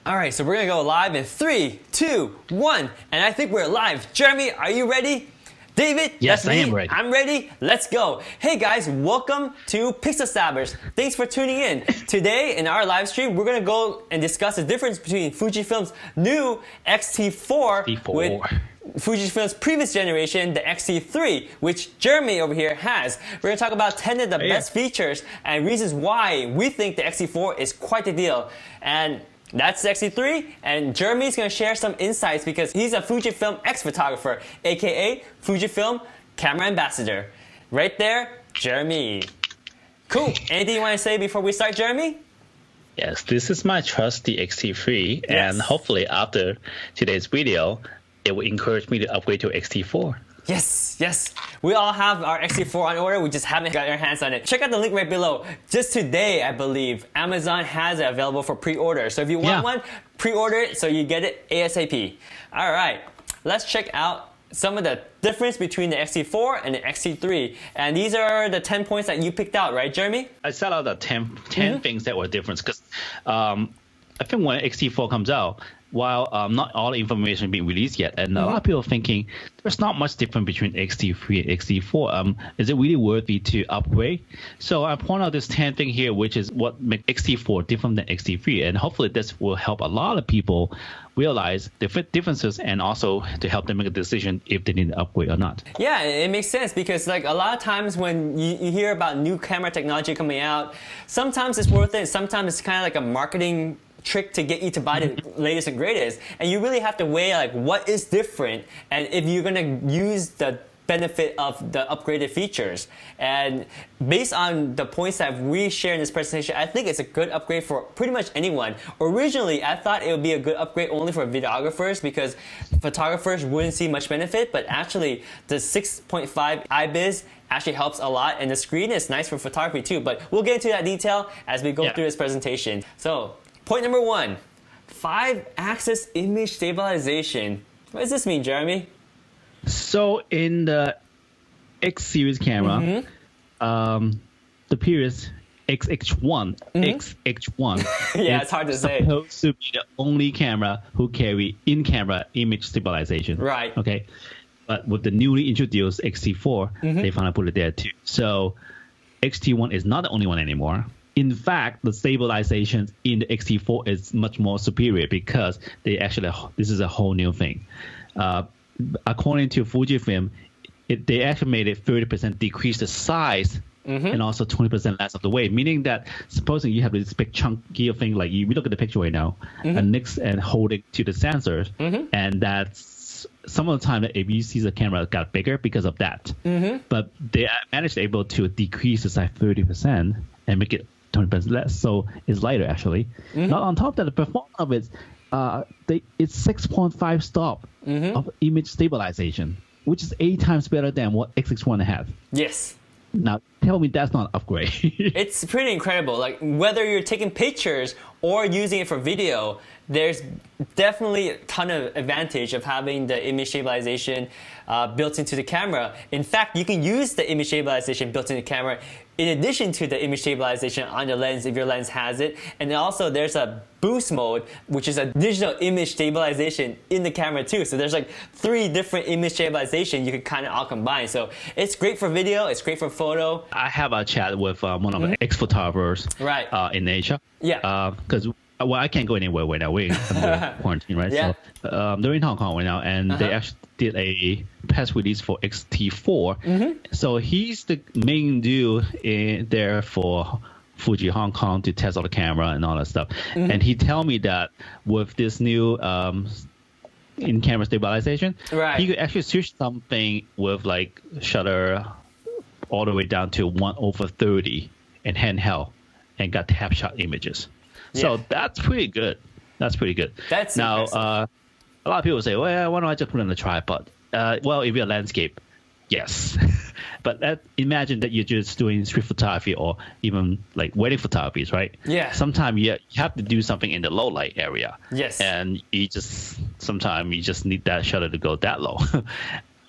All right, so we're gonna go live in 3, 2, 1, and I think we're live. Jeremy, are you ready? David, yes, that's me. I am ready. I'm ready. Let's go. Hey guys, welcome to Pixel Stabbers. Thanks for tuning in. Today in our live stream, we're gonna go and discuss the difference between Fujifilm's new X-T4 with Fujifilm's previous generation, the X-T3, which Jeremy over here has. We're going to talk about 10 of the best features and reasons why we think the X-T4 is quite the deal. And that's the X-T3, and Jeremy's going to share some insights because he's a Fujifilm ex-photographer, aka Fujifilm camera ambassador. Right there, Jeremy. Cool. Anything you want to say before we start, Jeremy? Yes, this is my trusty X-T3, and hopefully after today's video, it will encourage me to upgrade to X-T4. Yes, yes. We all have our X-T4 on order. We just haven't got our hands on it. Check out the link right below. Just today, I believe, Amazon has it available for pre-order. So if you want one, pre-order it so you get it ASAP. All right, let's check out some of the difference between the X-T4 and the X-T3. And these are the 10 points that you picked out, right, Jeremy? I set out the 10 things that were different because I think when X-T4 comes out, while not all the information being released yet, and a lot of people are thinking there's not much difference between X-T3 and X-T4. Is it really worthy to upgrade? So I point out this 10 thing here, which is what makes X-T4 different than X-T3, and hopefully this will help a lot of people realize the differences and also to help them make a decision if they need to upgrade or not. Yeah, it makes sense because like a lot of times when you hear about new camera technology coming out, sometimes it's worth it, sometimes it's kind of like a marketing trick to get you to buy the latest and greatest, and you really have to weigh like what is different and if you're going to use the benefit of the upgraded features. And based on the points that we share in this presentation, I think it's a good upgrade for pretty much anyone. Originally, I thought it would be a good upgrade only for videographers because photographers wouldn't see much benefit, but actually the 6.5 IBIS actually helps a lot, and the screen is nice for photography too, but we'll get into that detail as we go through this presentation. So point number 1, 5-axis image stabilization. What does this mean, Jeremy? So in the X series camera, the previous XX1, XX1, yeah, it's hard to say. Supposed to be the only camera who carry in-camera image stabilization. Right. Okay. But with the newly introduced X-T4, they finally put it there too. So X-T1 is not the only one anymore. In fact, the stabilization in the X-T4 is much more superior because they actually, this is a whole new thing. According to Fujifilm, they actually made it 30% decrease the size and also 20% less of the weight, meaning that supposing you have this big chunky thing, like we look at the picture right now, and next and hold it to the sensors, and that's some of the time that if you see the camera got bigger because of that. But they managed able to decrease the size 30% and make it 20% less, so it's lighter actually. Not on top of that, the performance of it, it's 6.5 stop of image stabilization, which is 8 times better than what X-X1 had. Yes. Now tell me that's not an upgrade. It's pretty incredible. Like whether you're taking pictures or using it for video, there's definitely a ton of advantage of having the image stabilization built into the camera. In fact, you can use the image stabilization built into the camera in addition to the image stabilization on the lens if your lens has it. And then also there's a boost mode, which is a digital image stabilization in the camera too. So there's like 3 different image stabilization you can kind of all combine. So it's great for video, it's great for photo. I have a chat with one of the ex-photographers in Asia. Yeah. Because well, I can't go anywhere right now. We're under quarantine, right? Yeah. So they're in Hong Kong right now, and they actually did a press release for X-T4. So he's the main dude there for Fuji Hong Kong to test all the camera and all that stuff. And he tell me that with this new in-camera stabilization, he could actually switch something with like shutter all the way down to 1/30 and handheld and got tap shot images. So that's pretty good. That's pretty good. That's now a lot of people say, well, why don't I just put it on the tripod? Well, if you're a landscape, yes. But imagine that you're just doing street photography or even like wedding photographies, right? Yeah. Sometimes you have to do something in the low light area. Yes. And sometimes you just need that shutter to go that low,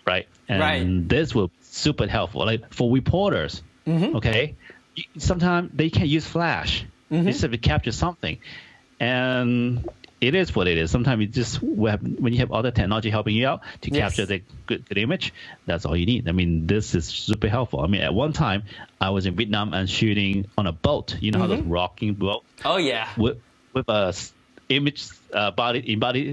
right? And this will be super helpful. Like for reporters, okay, sometimes they can't use flash. They just have to capture something. And it is what it is. Sometimes it just when you have other technology helping you out to capture the good image, that's all you need. I mean, this is super helpful. I mean, at one time I was in Vietnam and shooting on a boat. You know how those rocking boat? Oh yeah. With a image body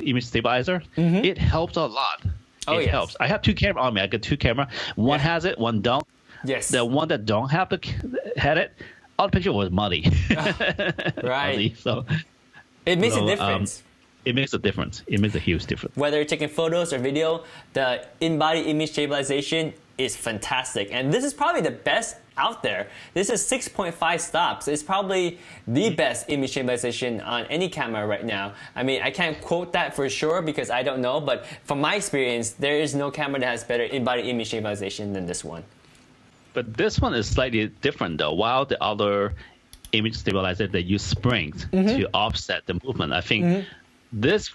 image stabilizer, it helps a lot. Oh, it helps. I have two cameras on me. I got two cameras. One has it, one don't. Yes. The one that don't have had it, all the picture was muddy. Right. Muddy, so it makes a difference. It makes a difference. It makes a huge difference. Whether you're taking photos or video, the in-body image stabilization is fantastic. And this is probably the best out there. This is 6.5 stops. It's probably the best image stabilization on any camera right now. I mean, I can't quote that for sure because I don't know, but from my experience, there is no camera that has better in-body image stabilization than this one. But this one is slightly different though. While the other image stabilizer, they use springs to offset the movement. I think this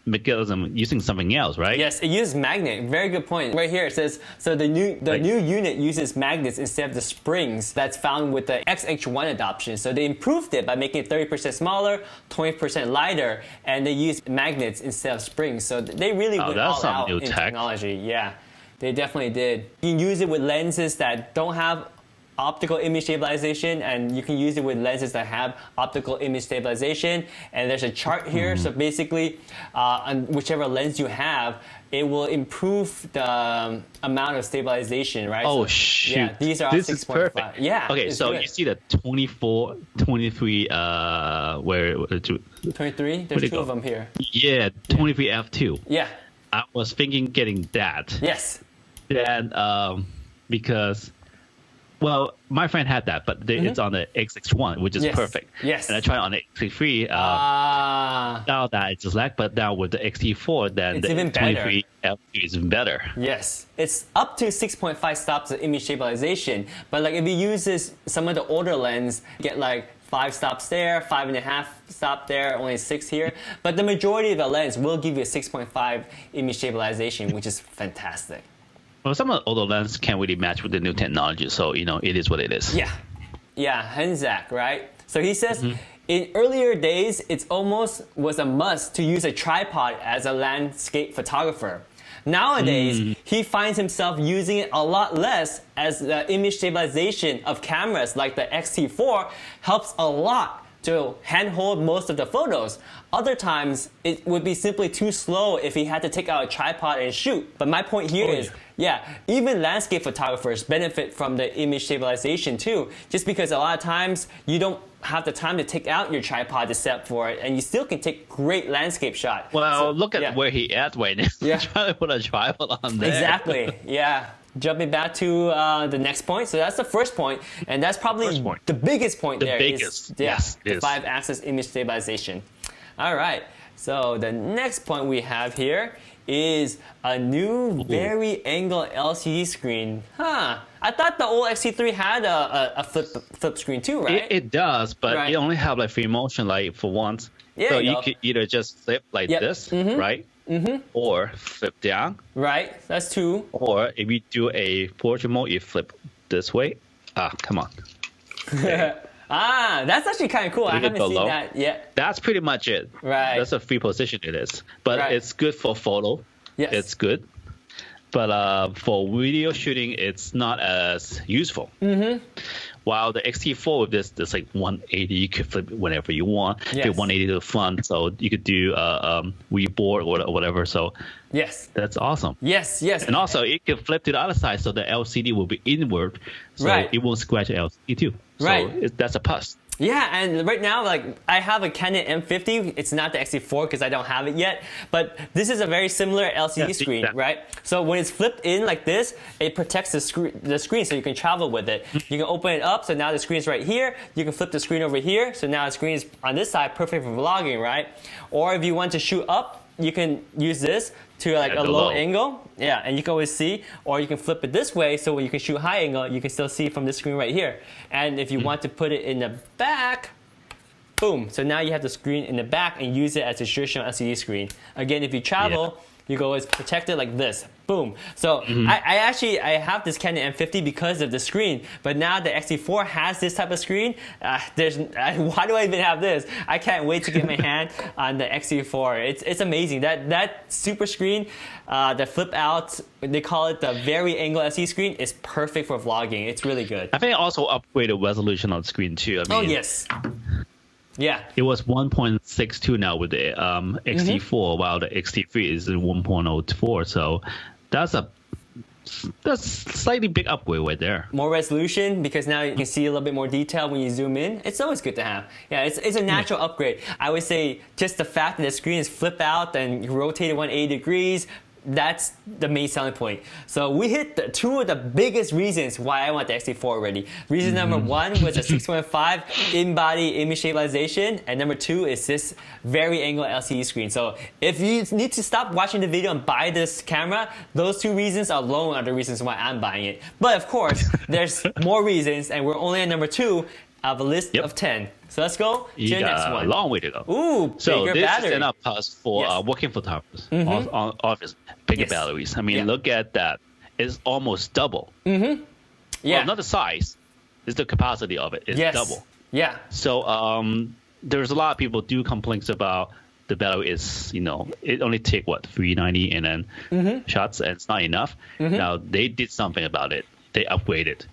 mechanism using something else, right? Yes, it uses magnet. Very good point. Right here it says, so the new unit uses magnets instead of the springs that's found with the XH1 adoption. So they improved it by making it 30% smaller, 20% lighter, and they use magnets instead of springs. So they really went all out in technology. Yeah, they definitely did. You can use it with lenses that don't have optical image stabilization, and you can use it with lenses that have optical image stabilization. And there's a chart here, so basically on whichever lens you have, it will improve the amount of stabilization, right? Oh, so, shoot. Yeah, these are this is perfect. Yeah. Okay, so good. you see the 24, 23, where 23? There's two of them here. Yeah, 23 f2. Yeah. I was thinking getting that. Yes. Then, because, well, my friend had that, but it's on the X1, which is perfect. Yes. And I tried on the X3. Now that it's just lag, but now with the X-T4, then it's the even 23 f2 is even better. Yes. It's up to 6.5 stops of image stabilization. But like if you use some of the older lens, you get like 5 stops there, 5.5 stop there, only 6 here. But the majority of the lens will give you a 6.5 image stabilization, which is fantastic. Well, some of the older lenses can't really match with the new technology, so it is what it is. Yeah, Henzak, right? So he says, in earlier days, it almost was a must to use a tripod as a landscape photographer. Nowadays, he finds himself using it a lot less, as the image stabilization of cameras like the X-T4 helps a lot to handhold most of the photos. Other times, it would be simply too slow if he had to take out a tripod and shoot. But my point here is, even landscape photographers benefit from the image stabilization too, just because a lot of times you don't have the time to take out your tripod to set for it, and you still can take great landscape shot. Well, look at where he at right now. Trying to put a tripod on there. Exactly, Jumping back to the next point. So that's the first point, and that's probably the biggest point there. The biggest, yes. 5-axis image stabilization. All right, so the next point we have here is a new vari-angle LCD screen. I thought the old X-T3 had a flip screen too, right? It does, but it only have like free motion like for once. Yeah, so you could either just flip like this, right? Or flip down. Right, that's 2. Or if you do a portrait mode, you flip this way. Come on. Okay. That's actually kind of cool. I haven't seen that yet. That's pretty much it. Right. That's a free position it is. But it's good for photo. Yes. It's good. But for video shooting, it's not as useful. While the X-T4 with this like 180, you could flip it whenever you want. If 180 to the front, so you could do reboard or whatever. So that's awesome. Yes. And also, it can flip to the other side, so the LCD will be inward, so it won't scratch the LCD too. So that's a plus. Yeah, and right now, like, I have a Canon M50. It's not the X-T4 because I don't have it yet, but this is a very similar LCD screen, right? So when it's flipped in like this, it protects the screen so you can travel with it. You can open it up, so now the screen's right here. You can flip the screen over here, so now the screen's on this side, perfect for vlogging, right? Or if you want to shoot up, you can use this to like a low angle, and you can always see, or you can flip it this way, so when you can shoot high angle, you can still see from this screen right here. And if you want to put it in the back, boom, so now you have the screen in the back and use it as a traditional LCD screen. Again, if you travel, You go always protect it like this. Boom. So I have this Canon M50 because of the screen, but now the X-T4 has this type of screen. Why do I even have this? I can't wait to get my hand on the X-T4. It's amazing. That super screen, the flip out, they call it the vari-angle LCD screen, is perfect for vlogging. It's really good. I think also upgraded resolution on the screen too. I mean, oh yes. Yeah. It was 1.62 now with the X-T4, while the X-T3 is 1.04. So that's slightly big upgrade right there. More resolution because now you can see a little bit more detail when you zoom in. It's always good to have. Yeah, it's a natural upgrade. I would say just the fact that the screen is flip out and rotated 180 degrees, that's the main selling point. So we hit two of the biggest reasons why I want the X-T4 already. Reason number one was the 6.5 in-body image stabilization, and number two is this vari-angle LCD screen. So if you need to stop watching the video and buy this camera, those two reasons alone are the reasons why I'm buying it. But of course, there's more reasons, and we're only at number 2 of a list of 10. So let's go to the next one. A long way to go. Ooh, so bigger this battery. is enough plus for working photographers on office. Bigger batteries. I mean, look at that. It's almost double. Yeah. Well, not the size. It's the capacity of it. It's double. Yeah. So there's a lot of people do complaints about the battery is, it only take 390 and then shots, and it's not enough. Now they did something about it. They upgraded.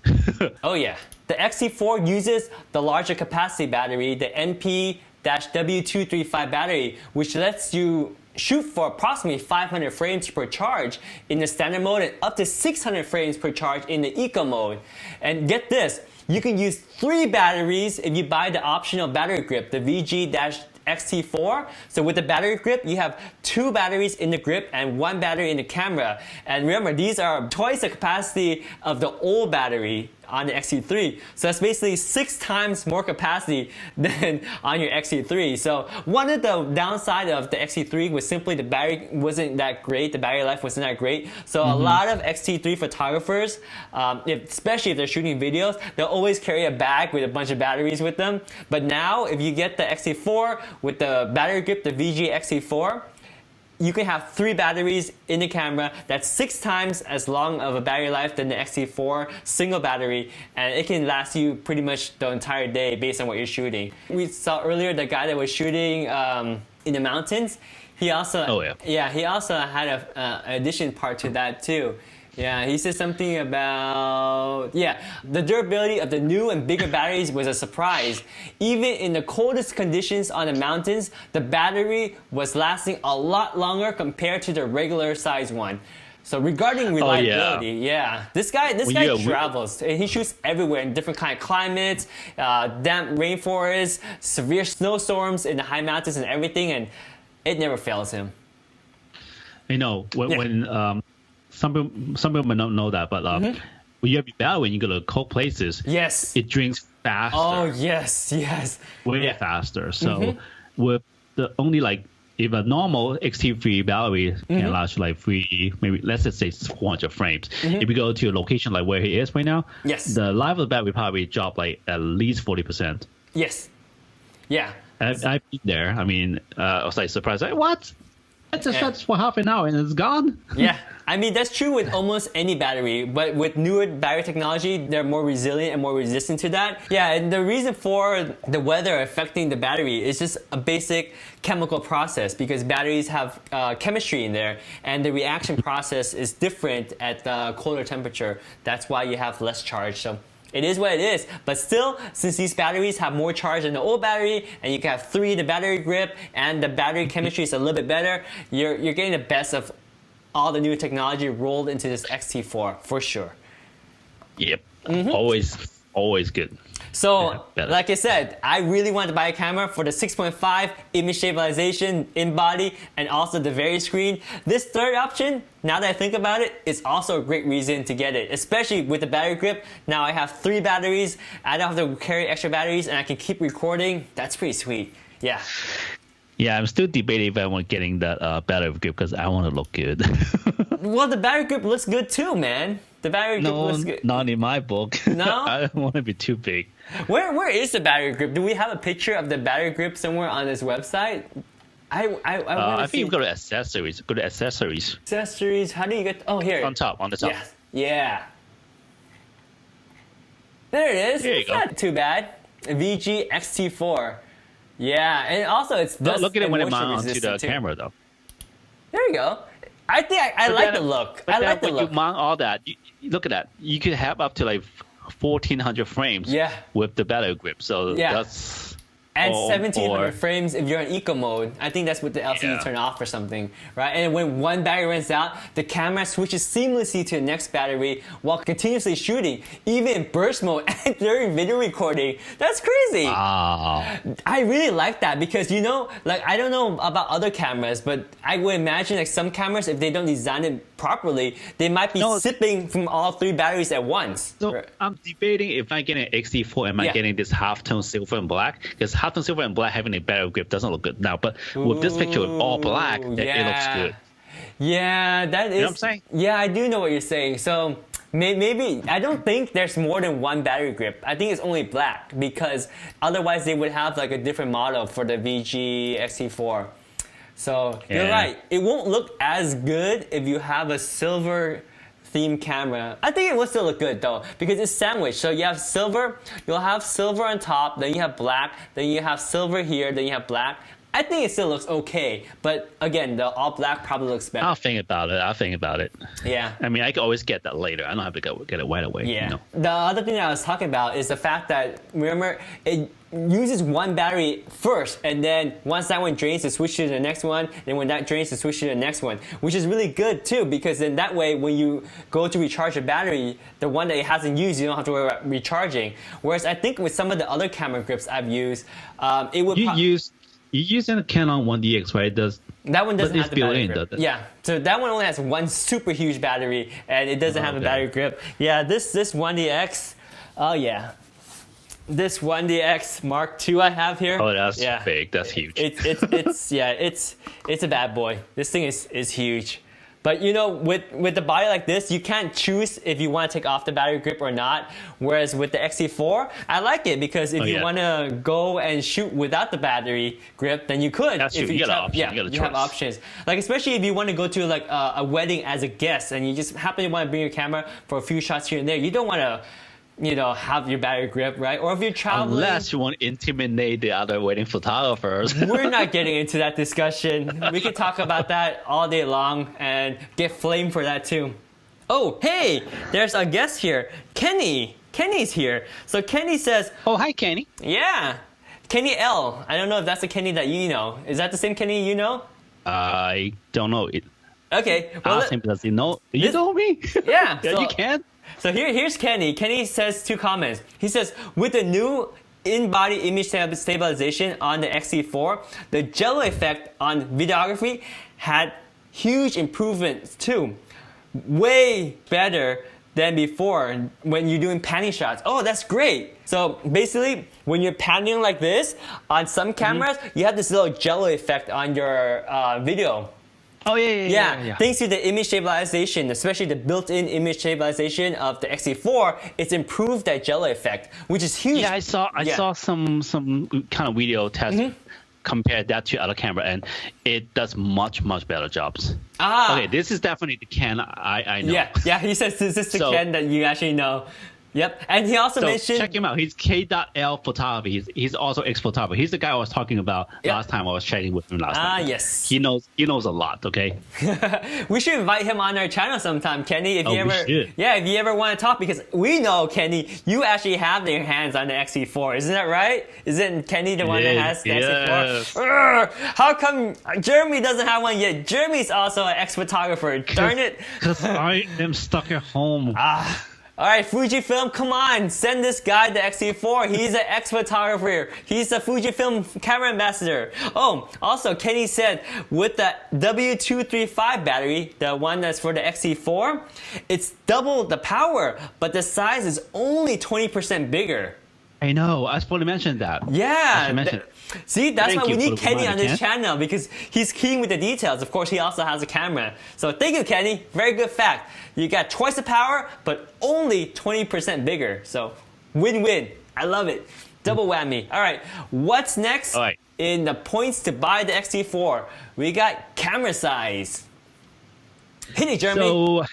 Oh yeah. The X-T4 uses the larger capacity battery, the NP-W235 battery, which lets you shoot for approximately 500 frames per charge in the standard mode and up to 600 frames per charge in the eco mode. And get this, you can use 3 batteries if you buy the optional battery grip, the VG-XT4. So with the battery grip, you have 2 batteries in the grip and 1 battery in the camera. And remember, these are twice the capacity of the old battery on the X-T3. So that's basically 6 times more capacity than on your X-T3. So one of the downside of the X-T3 was simply the battery wasn't that great. The battery life wasn't that great. So a lot of X-T3 photographers, especially if they're shooting videos, they'll always carry a bag with a bunch of batteries with them. But now if you get the X-T4 with the battery grip, the VG-XT4, you can have 3 batteries in the camera. That's 6 times as long of a battery life than the X-T4 single battery, and it can last you pretty much the entire day based on what you're shooting. We saw earlier the guy that was shooting in the mountains. He also, he also had an addition part to that too. Yeah, he said something about, the durability of the new and bigger batteries was a surprise. Even in the coldest conditions on the mountains, the battery was lasting a lot longer compared to the regular size one. So regarding reliability, this guy travels. He shoots everywhere in different kind of climates, damp rainforests, severe snowstorms in the high mountains and everything, and it never fails him. When some people might not know that, but when you have your battery and you go to cold places, it drinks faster. Oh yes, way faster. So with the only if a normal X-T3 battery can last maybe let's just say 400 frames. If you go to a location like where he is right now, the life of the battery probably drop at least 40%. Yes. Yeah. I've been there. I mean, I was surprised. What? It's just for half an hour and it's gone. Yeah, I mean that's true with almost any battery, but with newer battery technology, they're more resilient and more resistant to that. Yeah, and the reason for the weather affecting the battery is just a basic chemical process because batteries have chemistry in there, and the reaction process is different at the colder temperature. That's why you have less charge. So it is what it is, but still, since these batteries have more charge than the old battery, and you can have 3 in the battery grip, and the battery chemistry is a little bit better, you're getting the best of all the new technology rolled into this X-T4 for sure. Yep, always good. So, like I said, I really wanted to buy a camera for the 6.5 image stabilization in body and also the vari screen. This third option, now that I think about it, is also a great reason to get it, especially with the battery grip. Now I have 3 batteries, I don't have to carry extra batteries, and I can keep recording. That's pretty sweet. Yeah. Yeah, I'm still debating if I want getting that battery grip because I want to look good. Well, the battery grip looks good too, man. The battery grip looks good. Not in my book. No? I don't want to be too big. Where is the battery grip? Do we have a picture of the battery grip somewhere on this website? I think you go to accessories. Go to accessories. Accessories. How do you get? Oh, here. On top. On the top. Yes. Yeah. There it is. There you it's go. not too bad. VG XT4. Yeah, and also it's dust Look at it and when it moisture mounts onto the resistant, too. camera, though. There you go. I think I like the look. I like the when look. you mount all that, look at that. You could have up to like 1,400 frames. Yeah. With the battery grip. So Yeah. that's. And 1700 frames if you're in eco mode. I think that's with the LCD Yeah. turn off or something, right? And when one battery runs out, the camera switches seamlessly to the next battery while continuously shooting, even in burst mode and during video recording. That's crazy. Wow. I really like that because, you know, like I don't know about other cameras, but I would imagine like some cameras, if they don't design it properly, they might be sipping from all 3 batteries at once. So I'm debating if I get an XT4, am I getting this halftone silver and black? Because halftone silver and black having a better grip doesn't look good now. But with this picture with all black, it looks good. Yeah, that is. You know what I'm saying? Yeah, I do know what you're saying. So maybe I don't think there's more than one battery grip. I think it's only black because otherwise they would have like a different model for the VG XT4. So you're right. It won't look as good if you have a silver themed camera. I think it will still look good though because it's sandwiched. So you have silver, you'll have silver on top, then you have black, then you have silver here, then you have black. I think it still looks okay, but again, the all black probably looks better. I'll think about it. Yeah. I mean, I can always get that later. I don't have to get it right away. Yeah. You know? The other thing that I was talking about is the fact that, remember, it uses one battery first, and then once that one drains, it switches to the next one, and when that drains, it switches to the next one, which is really good too, because then that way, when you go to recharge a battery, the one that it hasn't used, you don't have to worry about recharging. Whereas I think with some of the other camera grips I've used, it would You use a Canon 1DX, right? That one doesn't have the battery in, grip. Yeah, so that one only has one super huge battery, and it doesn't have a battery grip. Yeah, this 1DX, oh yeah. This 1DX Mark II I have here. Oh, that's big. That's huge. It's a bad boy. This thing is huge. But you know, with the body like this, you can't choose if you want to take off the battery grip or not. Whereas with the XT4, I like it because if you want to go and shoot without the battery grip, then you could. That's true. You got an option. You have options. Like especially if you want to go to like a wedding as a guest and you just happen to want to bring your camera for a few shots here and there. You don't want to, you know, have your battery grip, right? Or if you're traveling. Unless you want to intimidate the other wedding photographers. We're not getting into that discussion. We could talk about that all day long and get flamed for that too. Oh, hey, there's a guest here. Kenny. Kenny's here. So Kenny says... Oh, hi, Kenny. Yeah. Kenny L. I don't know if that's the Kenny that you know. Is that the same Kenny you know? I don't know. Okay. Well, ask him, does he know? You know me? Yeah. Yeah, you can. So here's Kenny. Kenny says 2 comments. He says, with the new in-body image stabilization on the XT4, the jello effect on videography had huge improvements too. Way better than before when you're doing panning shots. Oh, that's great. So basically, when you're panning like this, on some cameras, you have this little jello effect on your video. Oh, yeah. Thanks to the image stabilization, especially the built-in image stabilization of the XT4, it's improved that jello effect, which is huge. Yeah, I saw some kind of video test compare that to other camera, and it does much better jobs. Okay, this is definitely the Ken I know. Yeah. He says this is the Ken that you actually know. Yep, and he also mentioned... check him out. He's K.L Photography. He's also X Photography. He's the guy I was talking about last time I was chatting with him last time. Yes. He knows a lot, okay? We should invite him on our channel sometime, Kenny, if should. Yeah, if you ever want to talk, because we know, Kenny, you actually have your hands on the XT4. Isn't that right? Isn't Kenny the one that has the XT4? How come Jeremy doesn't have one yet? Jeremy's also an X photographer. Darn it. Because I am stuck at home. All right, Fujifilm, come on, send this guy the XT4. He's an ex-photographer. He's a Fujifilm camera ambassador. Oh, also, Kenny said with the W235 battery, the one that's for the XT4, it's double the power, but the size is only 20% bigger. I know. I was supposed to mention that. Yeah. See, that's why we need Kenny on this Ken. channel, because he's keen with the details. Of course, he also has a camera. So thank you, Kenny. Very good fact. You got twice the power, but only 20% bigger. So win-win. I love it. Double whammy. All right, what's next All right. in the points to buy the X-T4? We got camera size. Hit it, Jeremy. So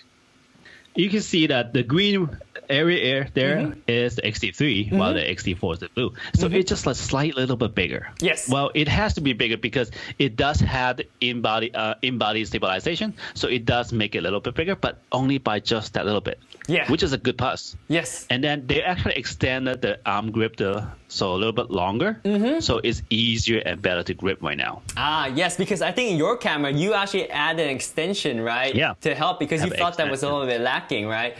you can see that the green area there is the X-T3, while the X-T4 is the blue. So it's just a slight little bit bigger. Yes. Well, it has to be bigger because it does have in-body stabilization. So it does make it a little bit bigger, but only by just that little bit. Yeah. Which is a good plus. Yes. And then they actually extended the arm grip so a little bit longer. So it's easier and better to grip right now. Ah, yes, because I think in your camera, you actually added an extension, right? Yeah. To help because you Have thought that was a little bit lacking, right?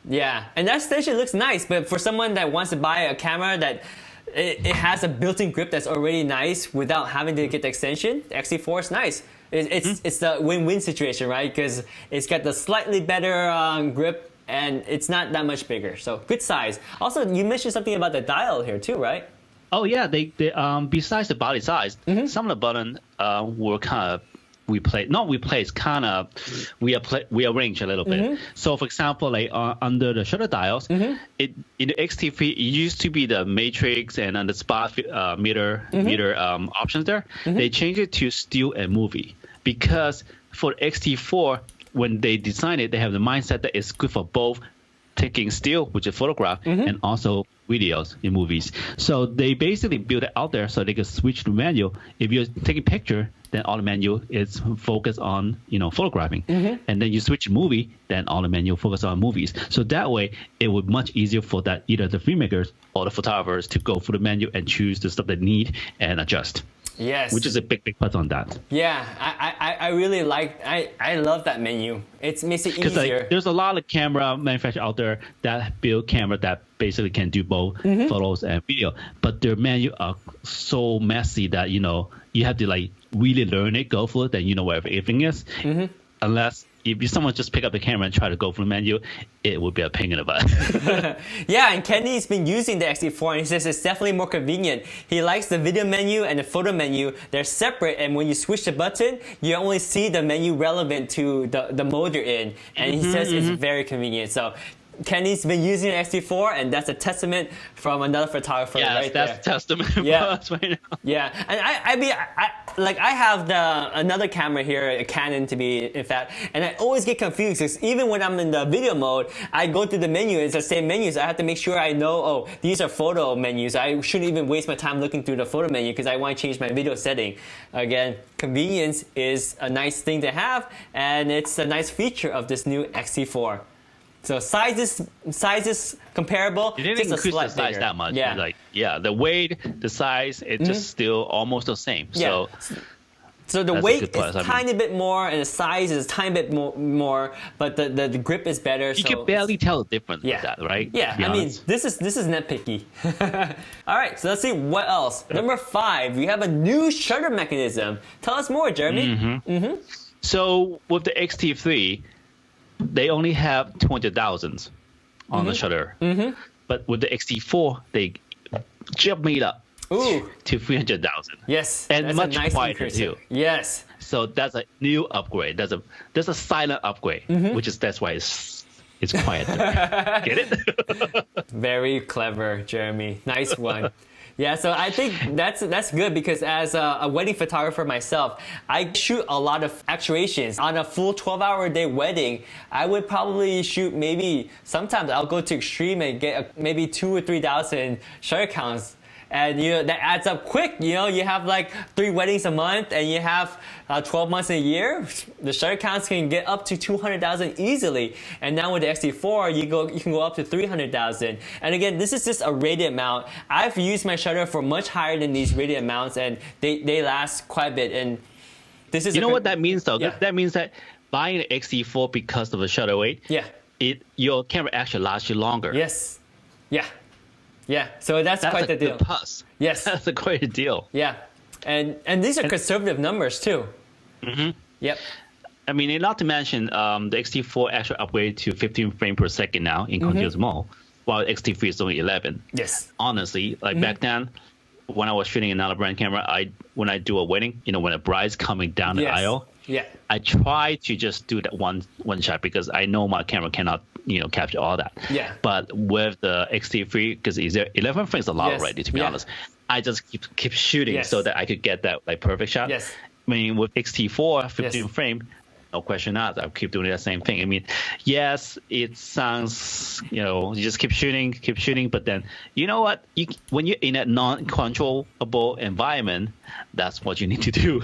Yeah, and that extension looks nice, but for someone that wants to buy a camera that it has a built-in grip that's already nice without having to get the extension, the X-T4 is nice. It's the win-win situation, right? Because it's got the slightly better grip and it's not that much bigger, so good size. Also, you mentioned something about the dial here too, right? Oh yeah, they besides the body size, some of the buttons were kind of rearrange a little bit. So for example, like under the shutter dials, in the X-T3 it used to be the matrix and the spot meter options there. They changed it to still and movie because for X-T4 when they designed it, they have the mindset that it's good for both taking still, which is photograph, and also videos in movies. So they basically built it out there so they can switch to manual. If you're taking picture, then all the manual is focused on photographing, and then you switch to movie, then all the manual focus on movies. So that way, it would much easier for that either the filmmakers or the photographers to go through the menu and choose the stuff they need and adjust. Yes. Which is a big plus on that. Yeah, I really I love that menu. It makes it easier. Because there's a lot of camera manufacturers out there that build camera that basically can do both photos and video, but their menu are so messy that you have to like really learn it, go through it, then you know where everything is. Unless if someone just pick up the camera and try to go through the menu, it would be a pain in the butt. Yeah, and Kenny's been using the X-T4 and he says it's definitely more convenient. He likes the video menu and the photo menu. They're separate, and when you switch the button, you only see the menu relevant to the mode you're in. And he says it's very convenient. So Kenny's been using the X-T4, and that's a testament from another photographer right there. That's a testament for us right now. Yeah, and I have another camera here, a Canon to be in fact, and I always get confused because even when I'm in the video mode, I go through the menu, it's the same menus. I have to make sure I know, oh, these are photo menus. I shouldn't even waste my time looking through the photo menu because I want to change my video setting. Again, convenience is a nice thing to have, and it's a nice feature of this new X-T4. So size is comparable. It didn't just increase the size bigger. that much. Yeah. The weight, the size, it's just still almost the same. Yeah. So the weight is a tiny bit more, and the size is a tiny bit more, but the grip is better. You can barely tell the difference with that, right? Yeah, I mean, this is nitpicky. All right, so let's see what else. Number 5, we have a new shutter mechanism. Tell us more, Jeremy. So with the X-T3, they only have 200,000 on the shutter. But with the X-T4, they jumped it up to 300,000. Yes, and that's much a nice quieter increase. too. Yes. So that's a new upgrade. There's a silent upgrade, that's why it's quieter. Get it? Very clever, Jeremy. Nice one. Yeah, so I think that's good because as a wedding photographer myself, I shoot a lot of actuations. On a full 12-hour-a-day wedding, I would probably shoot sometimes I'll go to extreme and get maybe 2,000 or 3,000 shutter counts. And that adds up quick. You have like 3 weddings a month, and you have 12 months a year. The shutter counts can get up to 200,000 easily. And now with the X-T4, you can go up to 300,000. And again, this is just a rated mount. I've used my shutter for much higher than these rated mounts, and they last quite a bit. And this is what that means though. Yeah. That means that buying the X-T4 because of the shutter weight, your camera actually lasts you longer. Yes. Yeah. Yeah, so that's quite the deal. That's a plus. Yes. That's a great deal. Yeah, and these are conservative numbers too. Yep. I mean, not to mention the X-T4 actually upgraded to 15 frames per second now in continuous mode, while X-T3 is only 11. Yes. Honestly, back then, when I was shooting another brand camera, when I do a wedding, when a bride's coming down the aisle, Yeah. I try to just do that one shot because I know my camera cannot, capture all that. Yeah. But with the X-T3, because 11 frames a lot Yes. already, to be Yeah. honest, I just keep shooting Yes. so that I could get that like perfect shot. Yes. I mean, with X-T4, 15 Yes. frame, no question asked. I'll keep doing that same thing. I mean, yes, it sounds, you just keep shooting, but then, you know what? When you're in a non-controllable environment, that's what you need to do.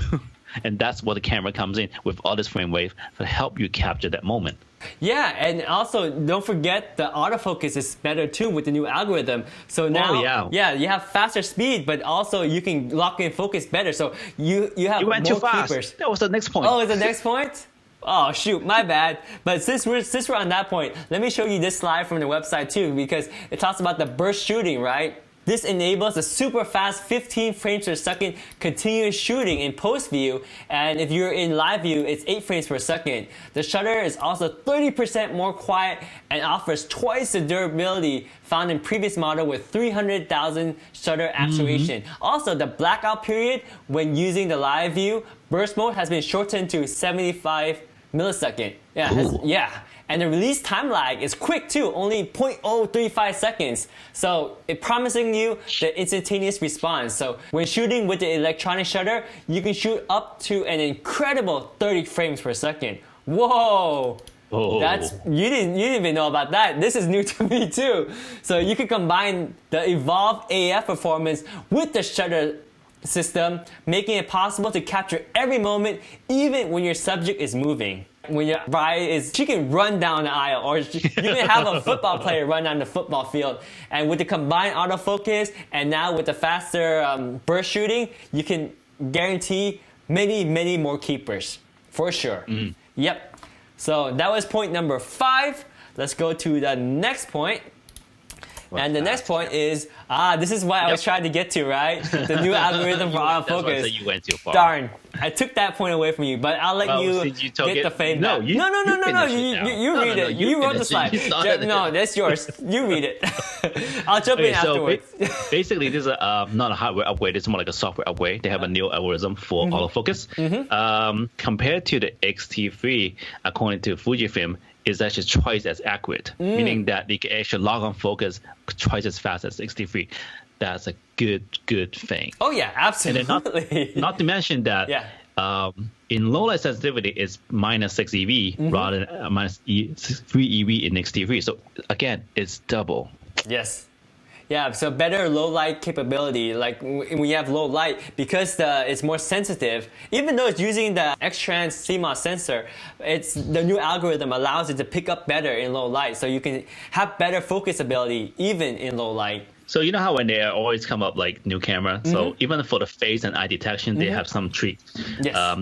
And that's what the camera comes in with all this frame wave to help you capture that moment. Yeah, and also don't forget the autofocus is better too with the new algorithm. So now, you have faster speed, but also you can lock in focus better. So you have You went more too fast. keepers. That was the next point. Oh, is the next point? Oh shoot, my bad. But since we're on that point, let me show you this slide from the website too, because it talks about the burst shooting, right? This enables a super fast 15 frames per second continuous shooting in post view, and if you're in live view, it's 8 frames per second. The shutter is also 30% more quiet and offers twice the durability found in previous model with 300,000 shutter actuation. Also, the blackout period when using the live view burst mode has been shortened to 75 millisecond. Yeah. And the release time lag is quick too, only 0.035 seconds. So it promising you the instantaneous response. So when shooting with the electronic shutter, you can shoot up to an incredible 30 frames per second. Whoa! Oh. You didn't even know about that. This is new to me too. So you can combine the evolved AF performance with the shutter system, making it possible to capture every moment, even when your subject is moving. When your bride she can run down the aisle, or you can have a football player run down the football field. And with the combined autofocus, and now with the faster burst shooting, you can guarantee many more keepers, for sure. Yep. So that was point number 5. Let's go to the next point. And the next point is, this is what I was trying to get to, right? The new algorithm for autofocus. That's you went too far. Darn, I took that point away from you, but I'll let you get the fame back. No, you read it. You wrote the slide. No, that's yours. You read it. I'll jump in afterwards. Basically, this is not a hardware upgrade. It's more like a software upgrade. They have a new algorithm for autofocus. Compared to the X-T3, according to Fujifilm, is actually twice as accurate, meaning that they can actually log on focus twice as fast as X-T3. That's a good thing. Oh yeah, absolutely. And not to mention that in low light sensitivity, it's -6 EV rather than -3 EV in X-T3. So again, it's double. Yes. Yeah, so better low light capability. Like when you have low light, because it's more sensitive, even though it's using the X-Trans CMOS sensor, the new algorithm allows it to pick up better in low light. So you can have better focus ability even in low light. So you know how when they always come up like new camera, so even for the face and eye detection, they have some tweaks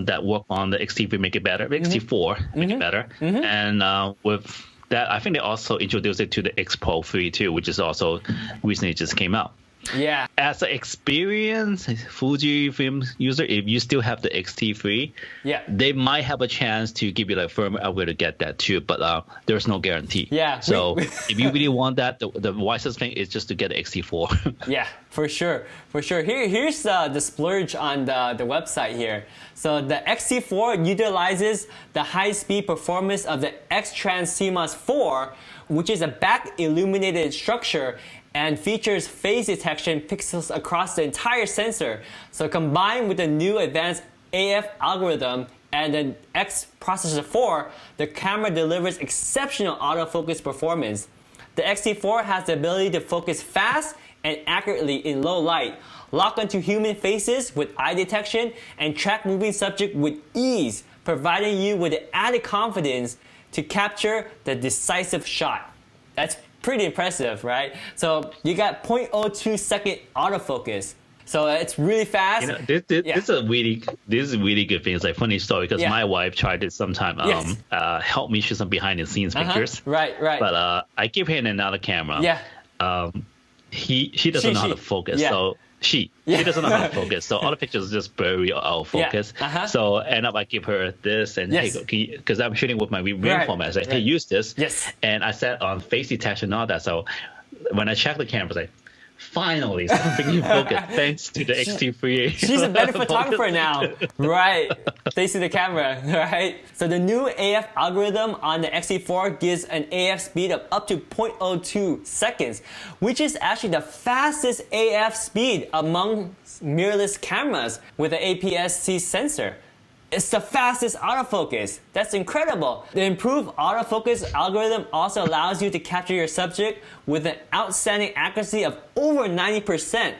that work on the X-T3 make it better, X-T4 make it better, and with that, I think they also introduced it to the X Pro 3 too, which is also recently just came out. Yeah. As an experienced Fujifilm user, if you still have the X-T3, they might have a chance to give you like firmware upgrade to get that too, but there's no guarantee. Yeah. So if you really want that, the wisest thing is just to get the X-T4. Yeah, for sure. Here's the splurge on the website here. So the X-T4 utilizes the high-speed performance of the X-Trans CMOS 4, which is a back illuminated structure and features phase detection pixels across the entire sensor. So combined with the new advanced AF algorithm and the X processor 4, the camera delivers exceptional autofocus performance. The X-T4 has the ability to focus fast and accurately in low light, lock onto human faces with eye detection, and track moving subject with ease, providing you with the added confidence to capture the decisive shot. That's pretty impressive, right? So you got 0.02 second autofocus. So it's really fast. This is a really good thing. It's like funny story because my wife tried it sometime. Help me shoot some behind the scenes pictures. Right. But I give him another camera. She doesn't know how to focus. So she doesn't know how to focus. So all the pictures just very out of focus. So end up I give her this and hey, because I'm shooting with my real format. I say, hey, use this. And I set on face detection and all that. So when I check the camera, I say, Finally, something in focus thanks to the XT3. She's a better photographer now, right? Thanks to the camera, right? So the new AF algorithm on the XT4 gives an AF speed of up to 0.02 seconds, which is actually the fastest AF speed among mirrorless cameras with an APS-C sensor. It's the fastest autofocus. That's incredible. The improved autofocus algorithm also allows you to capture your subject with an outstanding accuracy of over 90%.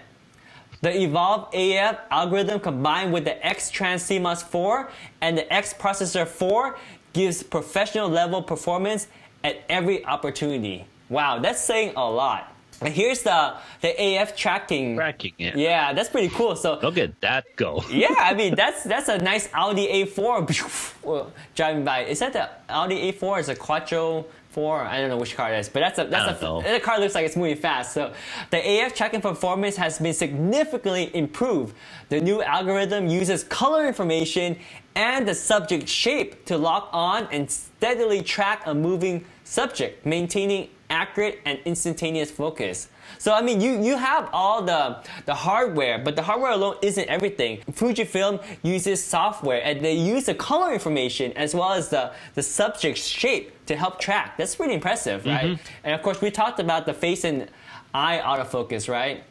The evolved AF algorithm combined with the X-Trans CMOS 4 and the X Processor 4 gives professional level performance at every opportunity. Wow, that's saying a lot. And here's the AF tracking. Tracking, yeah. Yeah, that's pretty cool. So look at that go. yeah, I mean that's a nice Audi A4 driving by. Is that the Audi A4? Is a Quattro 4? I don't know which car it is, but the car looks like it's moving fast. So the AF tracking performance has been significantly improved. The new algorithm uses color information and the subject shape to lock on and steadily track a moving subject, maintaining accurate and instantaneous focus. So I mean, you have all the hardware, but the hardware alone isn't everything. Fujifilm uses software and they use the color information as well as the subject's shape to help track. That's pretty impressive, right? And of course, we talked about the face and eye autofocus, right?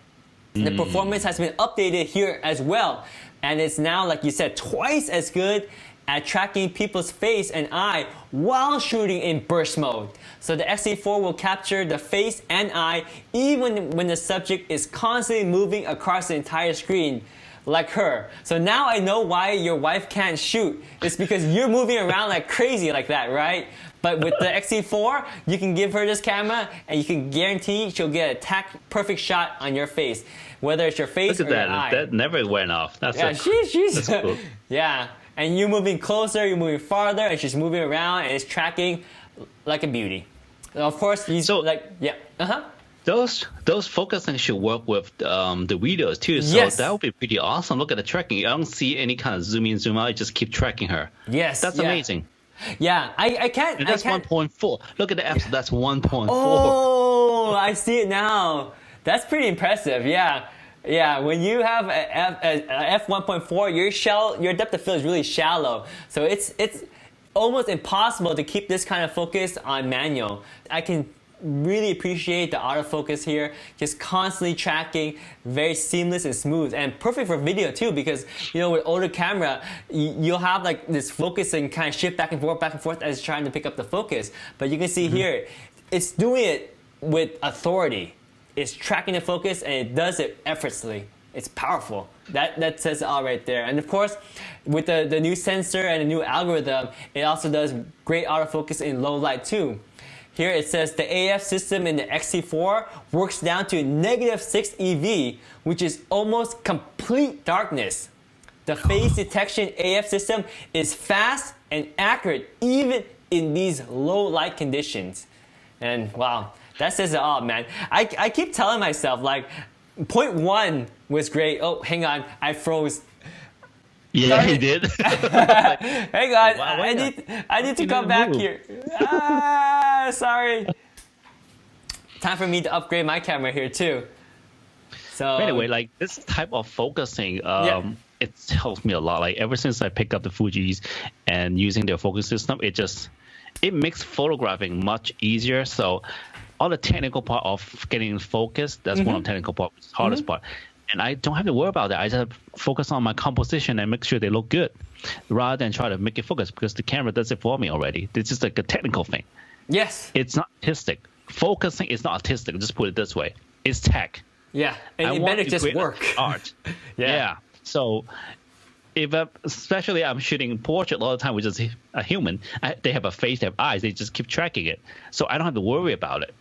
The performance has been updated here as well. And it's now, like you said, twice as good at tracking people's face and eye while shooting in burst mode. So the X-T4 will capture the face and eye even when the subject is constantly moving across the entire screen, like her. So now I know why your wife can't shoot. It's because you're moving around like crazy like that, right? But with the X-T4, you can give her this camera and you can guarantee she'll get a perfect shot on your face, whether it's your face or your eye. That never went off. That's she's that's cool. Yeah. And you're moving closer, you're moving farther, and she's moving around, and it's tracking like a beauty. Of course, those focusing should work with the videos too. So yes. That would be pretty awesome. Look at the tracking. I don't see any kind of zoom in, zoom out. You just keep tracking her. Yes, that's amazing. Yeah, I can't. And that's 1.4. Look at the apps. That's 1.4. Oh, I see it now. That's pretty impressive. Yeah. Yeah, when you have a f1.4, your depth of field is really shallow. So it's almost impossible to keep this kind of focus on manual. I can really appreciate the autofocus here, just constantly tracking, very seamless and smooth, and perfect for video too, because with older camera, you'll have like this focusing kind of shift back and forth as it's trying to pick up the focus. But you can see here, it's doing it with authority. It's tracking the focus and it does it effortlessly. It's powerful. That says it all right there. And of course, with the new sensor and the new algorithm, it also does great autofocus in low light too. Here it says the AF system in the X-T4 works down to -6 EV, which is almost complete darkness. The face detection AF system is fast and accurate even in these low light conditions. And wow. That says it all, man. I keep telling myself, like, 0.1 was great. Oh, hang on. I froze. Yeah, he did. Hang on. I need to come back here. Sorry. Time for me to upgrade my camera here, too. So anyway, like, this type of focusing, it helps me a lot. Like, ever since I picked up the Fujis and using their focus system, it makes photographing much easier. So all the technical part of getting focused, that's one of the technical part, the hardest part. And I don't have to worry about that. I just focus on my composition and make sure they look good rather than try to make it focus because the camera does it for me already. This is like a technical thing. Yes. It's not artistic. Focusing is not artistic. Just put it this way. It's tech. Yeah. And it better just work. Art. Yeah. So especially I'm shooting portrait all the time, which is a human. They have a face, they have eyes. They just keep tracking it. So I don't have to worry about it.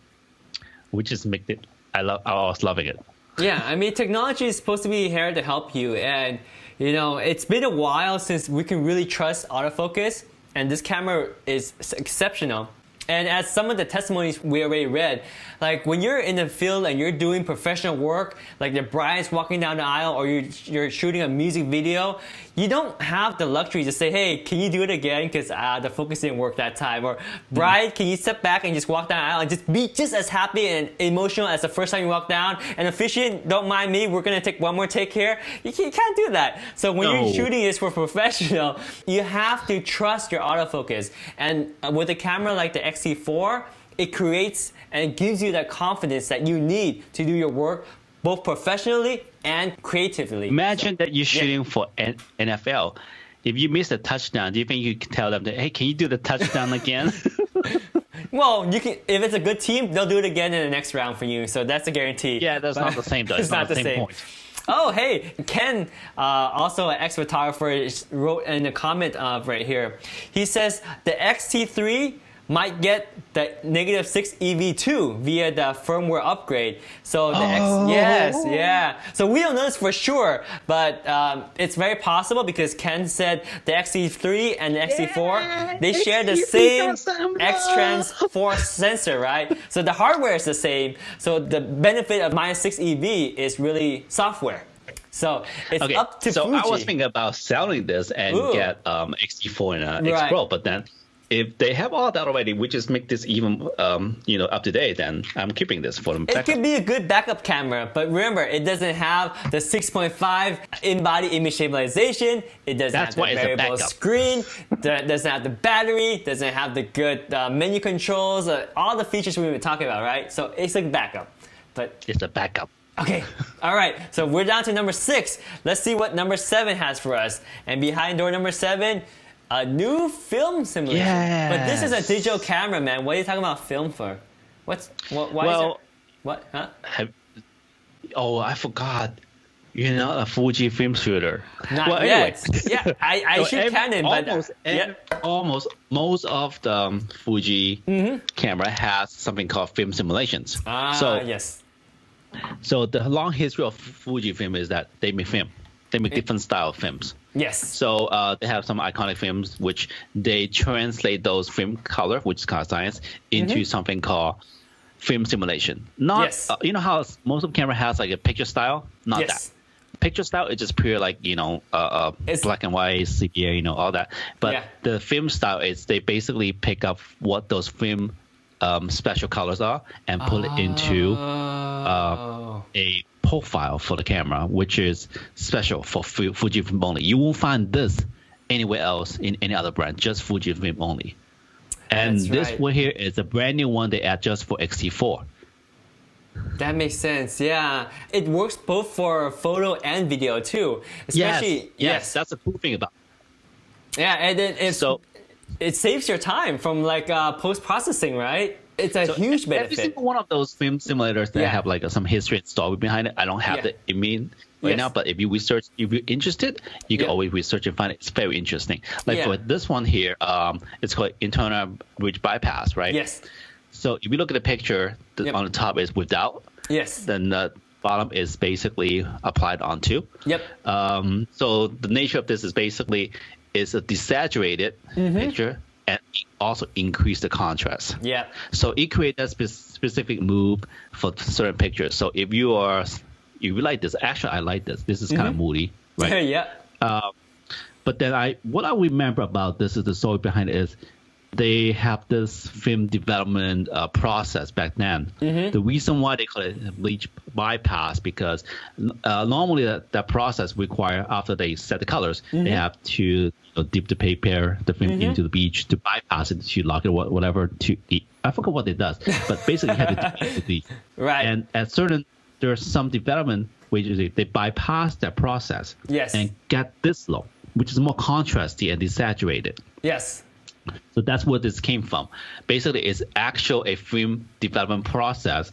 Which just makes it, I was loving it. Yeah, I mean, technology is supposed to be here to help you. And, it's been a while since we can really trust autofocus. And this camera is exceptional. And as some of the testimonies we already read, like when you're in the field and you're doing professional work, like the bride's walking down the aisle or you're shooting a music video, you don't have the luxury to say, hey, can you do it again because the focus didn't work that time, or Bride, can you step back and just walk down the aisle and just be just as happy and emotional as the first time you walk down, and officiant, don't mind me, we're gonna take one more take here. You can't do that. So when you're shooting this for professional, you have to trust your autofocus, and with a camera like the X-T4, it creates and it gives you that confidence that you need to do your work both professionally and creatively. Imagine that you're shooting for NFL. If you miss a touchdown, do you think you can tell them that, hey, can you do the touchdown again? Well, you can. If it's a good team, they'll do it again in the next round for you. So that's a guarantee. Yeah, that's not the same though. It's not the same point. Oh, hey, Ken, also an ex-photographer, wrote in a comment right here. He says the X-T3 might get the -6 EV2 via the firmware upgrade. So the So we don't know this for sure, but it's very possible because Ken said the X-T3 and the X-T4, they share the same X-Trans 4 sensor, right? So the hardware is the same. So the benefit of -6 EV is really software. So it's up to Fuji. I was thinking about selling this and get X-T4 and X Pro, but then if they have all that already, we just make this even up to date, then I'm keeping this for them. It could be a good backup camera, but remember, it doesn't have the 6.5 in-body image stabilization. It doesn't have the variable screen. Doesn't have the battery. Doesn't have the good menu controls. All the features we've been talking about, right? So it's like backup, but it's a backup. Okay, all right. So we're down to number 6. Let's see what number 7 has for us. And behind door number 7. A new film simulation. Yes. But this is a digital camera, man. What are you talking about film for? Why is it? What? Huh? I forgot. You're not a Fujifilm shooter. Not yet. Yeah, I shoot Canon, almost most of the Fuji camera has something called film simulations. Yes. So the long history of Fujifilm is that they make film. They make different style of films. Yes. So they have some iconic films which they translate those film color, which is color science, into something called film simulation. Not you know how most of the camera has like a picture style? Not that. Picture style is just pure like black and white, sepia, all that. But the film style is they basically pick up what those film special colors are and put it into a profile for the camera, which is special for Fujifilm only. You won't find this anywhere else in any other brand, just Fujifilm only. And this one here is a brand new one they add just for X-T4. That makes sense. Yeah, it works both for photo and video too. Especially yes, that's the cool thing about it. Yeah, and then it saves your time from like post-processing, right? It's a huge benefit. Every single one of those film simulators that have like some history and story behind it, I don't have the right now, but if you research, if you're interested, you can always research and find it. It's very interesting. Like for this one here, it's called internal bridge bypass, right? Yes. So if you look at the picture, on the top is without. Yes. Then the bottom is basically applied onto. Yep. So the nature of this is basically it's a desaturated picture. And also increase the contrast. Yeah. So it creates that specific move for certain pictures. So if you like this, actually I like this. This is kind of moody, right? Yeah. But then what I remember about this is the story behind it is they have this film development process back then. The reason why they call it bleach bypass because normally that process require after they set the colors, they have to dip the paper, the film into the bleach to bypass it, to lock it, whatever. I forgot what it does, but basically you have to dip the bleach. Right. And there's some development which is they bypass that process. Yes. And get this look, which is more contrasty and desaturated. Yes. So that's where this came from. Basically, it's a film development process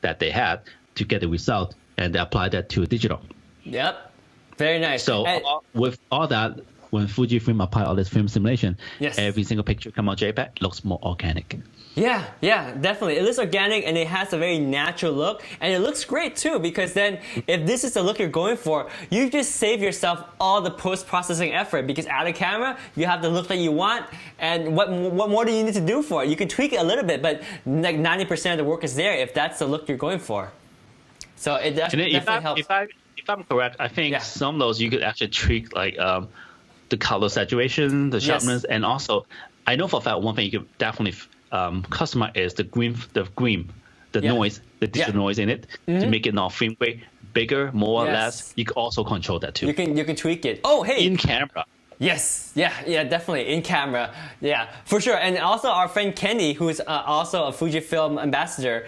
that they had to get the result, and they applied that to digital. Yep. Very nice. So with all that, when Fujifilm applied all this film simulation, every single picture come out JPEG looks more organic. Yeah, definitely. It looks organic and it has a very natural look, and it looks great too because then if this is the look you're going for, you just save yourself all the post-processing effort because out of camera, you have the look that you want, and what more do you need to do for it? You can tweak it a little bit, but like 90% of the work is there if that's the look you're going for. So it definitely helps. if I'm correct, I think Yeah. some of those you could actually tweak like the color saturation, the sharpness, and also I know for a fact one thing you could definitely customize is the Yeah. noise, the digital Yeah. noise in it to make it not frame rate bigger, more or Yes. less. You can also control that too You can tweak it. Oh, hey. in camera. Yes, yeah, definitely in camera, yeah, for sure. And also our friend Kenny, who's also a Fujifilm ambassador,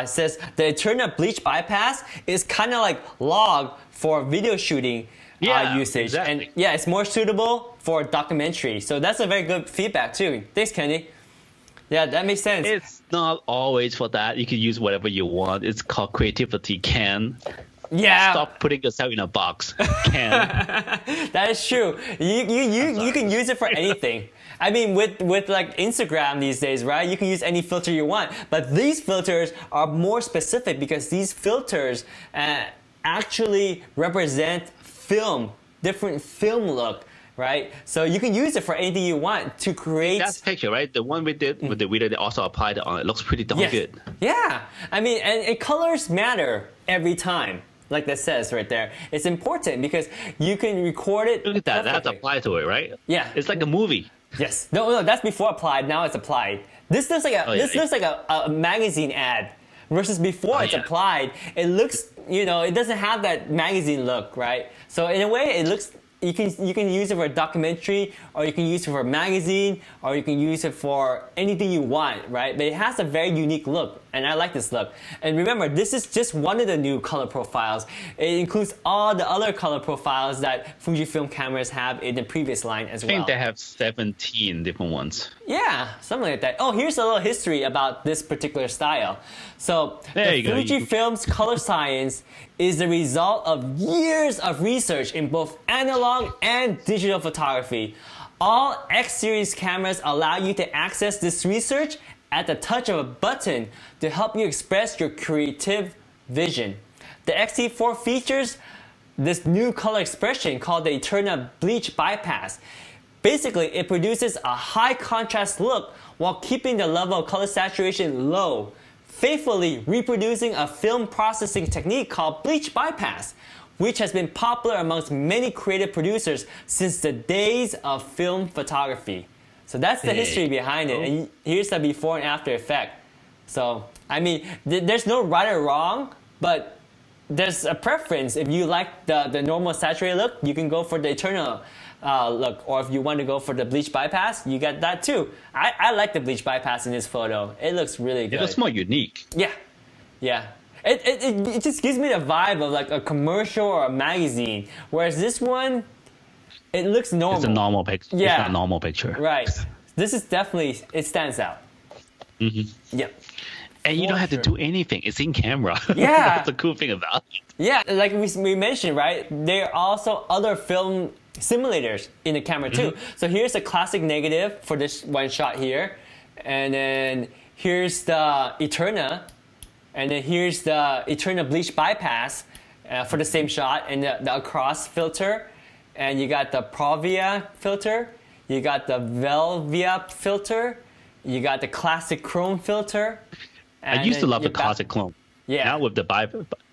says the internal bleach bypass is kind of like log for video shooting usage, exactly. and yeah, it's more suitable for documentary. So that's a very good feedback too. Thanks, Kenny. Yeah, that makes sense. It's not always for that. You can use whatever you want. It's called creativity. Yeah, Stop putting yourself in a box. that is true. You can use it for anything. I mean, with like Instagram these days, right? You can use any filter you want. But these filters are more specific because these filters actually represent different film look, right? So you can use it for anything you want to create. That's picture, right? The one we did with the video, they also applied it on. It looks pretty darn good. Yeah, I mean, and colors matter every time. Like that says right there, it's important because you can record it. Look at that. perfectly. That's applied to it, right? Yeah. It's like a movie. Yes. No, that's before applied. Now it's applied. This looks like looks like a magazine ad versus before it's applied. It looks, it doesn't have that magazine look, right? So in a way, it looks. You can use it for a documentary, or you can use it for a magazine, or you can use it for anything you want, right? But it has a very unique look, and I like this look. And remember, this is just one of the new color profiles. It includes all the other color profiles that Fujifilm cameras have in the previous line as well. I think they have 17 different ones. Yeah, something like that. Oh, here's a little history about this particular style. So the Fujifilm's color science is the result of years of research in both analog and digital photography. All X-series cameras allow you to access this research at the touch of a button to help you express your creative vision. The X-T4 features this new color expression called the Eternal Bleach Bypass. Basically, it produces a high contrast look while keeping the level of color saturation low, faithfully reproducing a film processing technique called bleach bypass, which has been popular amongst many creative producers since the days of film photography. So that's the history behind it, and here's the before and after effect. So, I mean, there's no right or wrong, but there's a preference. If you like the normal saturated look, you can go for the eternal look, or if you want to go for the bleach bypass, you get that too. I like the bleach bypass in this photo. It looks really good. It looks more unique. Yeah. It just gives me the vibe of like a commercial or a magazine, whereas this one, it looks normal. It's a normal picture. Yeah. It's not a normal picture. Right. This is definitely, it stands out. Yep. And you don't have to do anything. It's in camera. Yeah. That's the cool thing about it. Yeah, like we mentioned, right? There are also other film simulators in the camera too. So here's a classic negative for this one shot here. And then here's the Eterna. And then here's the Eterna Bleach Bypass for the same shot. And the across filter. And you got the Provia filter. You got the Velvia filter. You got the classic chrome filter. I used to love the classic chrome. Yeah. Now with the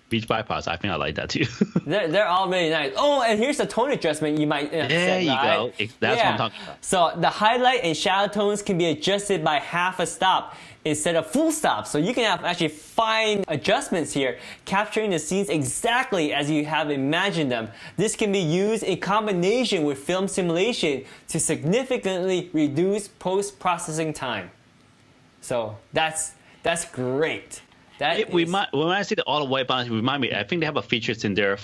bleach bypass, I think I like that too. They're all really nice. Oh, and here's the tone adjustment you might There you go. That's what I'm talking about. So the highlight and shadow tones can be adjusted by half a stop instead of full stop. So you can have actually fine adjustments here, capturing the scenes exactly as you have imagined them. This can be used in combination with film simulation to significantly reduce post-processing time. So that's great. When I see the auto white balance, remind me. I think they have a features in their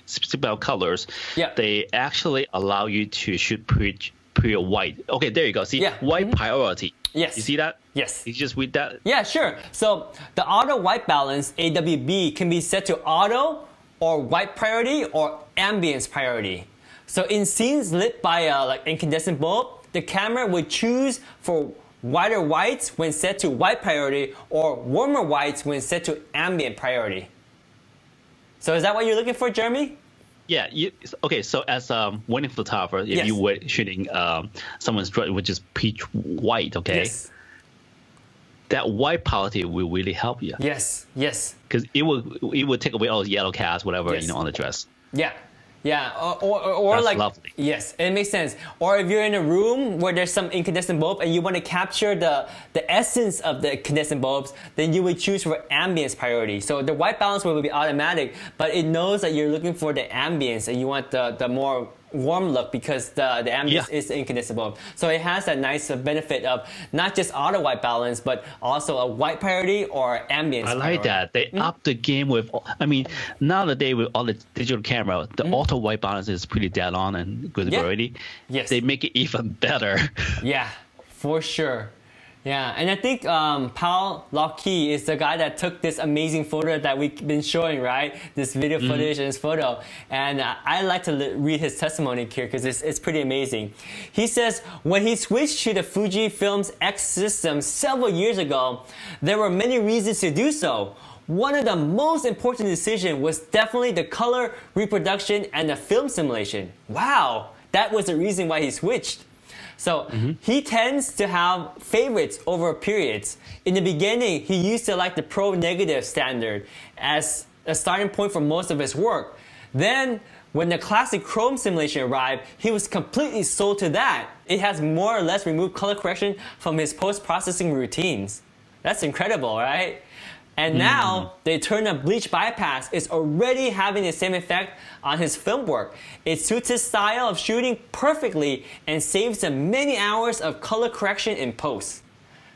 specific colors. Yeah. They actually allow you to shoot pre white. Okay, there you go. See, white priority. Yes. You see that? Yes. You just read that. Yeah, sure. So the auto white balance (AWB) can be set to auto or white priority or ambience priority. So in scenes lit by a incandescent bulb, the camera would choose for whiter whites when set to white priority or warmer whites when set to ambient priority. So is that what you're looking for, Jeremy? Yeah. Okay. So as a wedding photographer, if you were shooting someone's dress, which is peach white, okay, that white priority will really help you. Yes. Because it will take away all the yellow cast, whatever on the dress. Yeah. Yeah, or That's like, lovely. yes, it makes sense. Or if you're in a room where there's some incandescent bulb and you want to capture the essence of the incandescent bulbs, then you would choose for ambience priority. So the white balance will be automatic, but it knows that you're looking for the ambience and you want the more warm look because the ambience is the incandescent bulb. So it has that nice benefit of not just auto white balance, but also a white priority or ambience I like priority. that. They up the game with, I mean, nowadays with all the digital camera, the auto white balance is pretty dead on and good already. Yes. They make it even better. Yeah, for sure. Yeah, and I think Paul Lockheed is the guy that took this amazing photo that we've been showing, right? This video footage and this photo. And I like to read his testimony here because it's pretty amazing. He says, when he switched to the Fujifilm's X system several years ago, there were many reasons to do so. One of the most important decisions was definitely the color reproduction and the film simulation. Wow, that was the reason why he switched. So he tends to have favorites over periods. In the beginning, he used to like the pro negative standard as a starting point for most of his work. Then, when the classic chrome simulation arrived, he was completely sold to that. It has more or less removed color correction from his post-processing routines. That's incredible, right? And now, the eternal bleach bypass is already having the same effect on his film work. It suits his style of shooting perfectly and saves him many hours of color correction in post.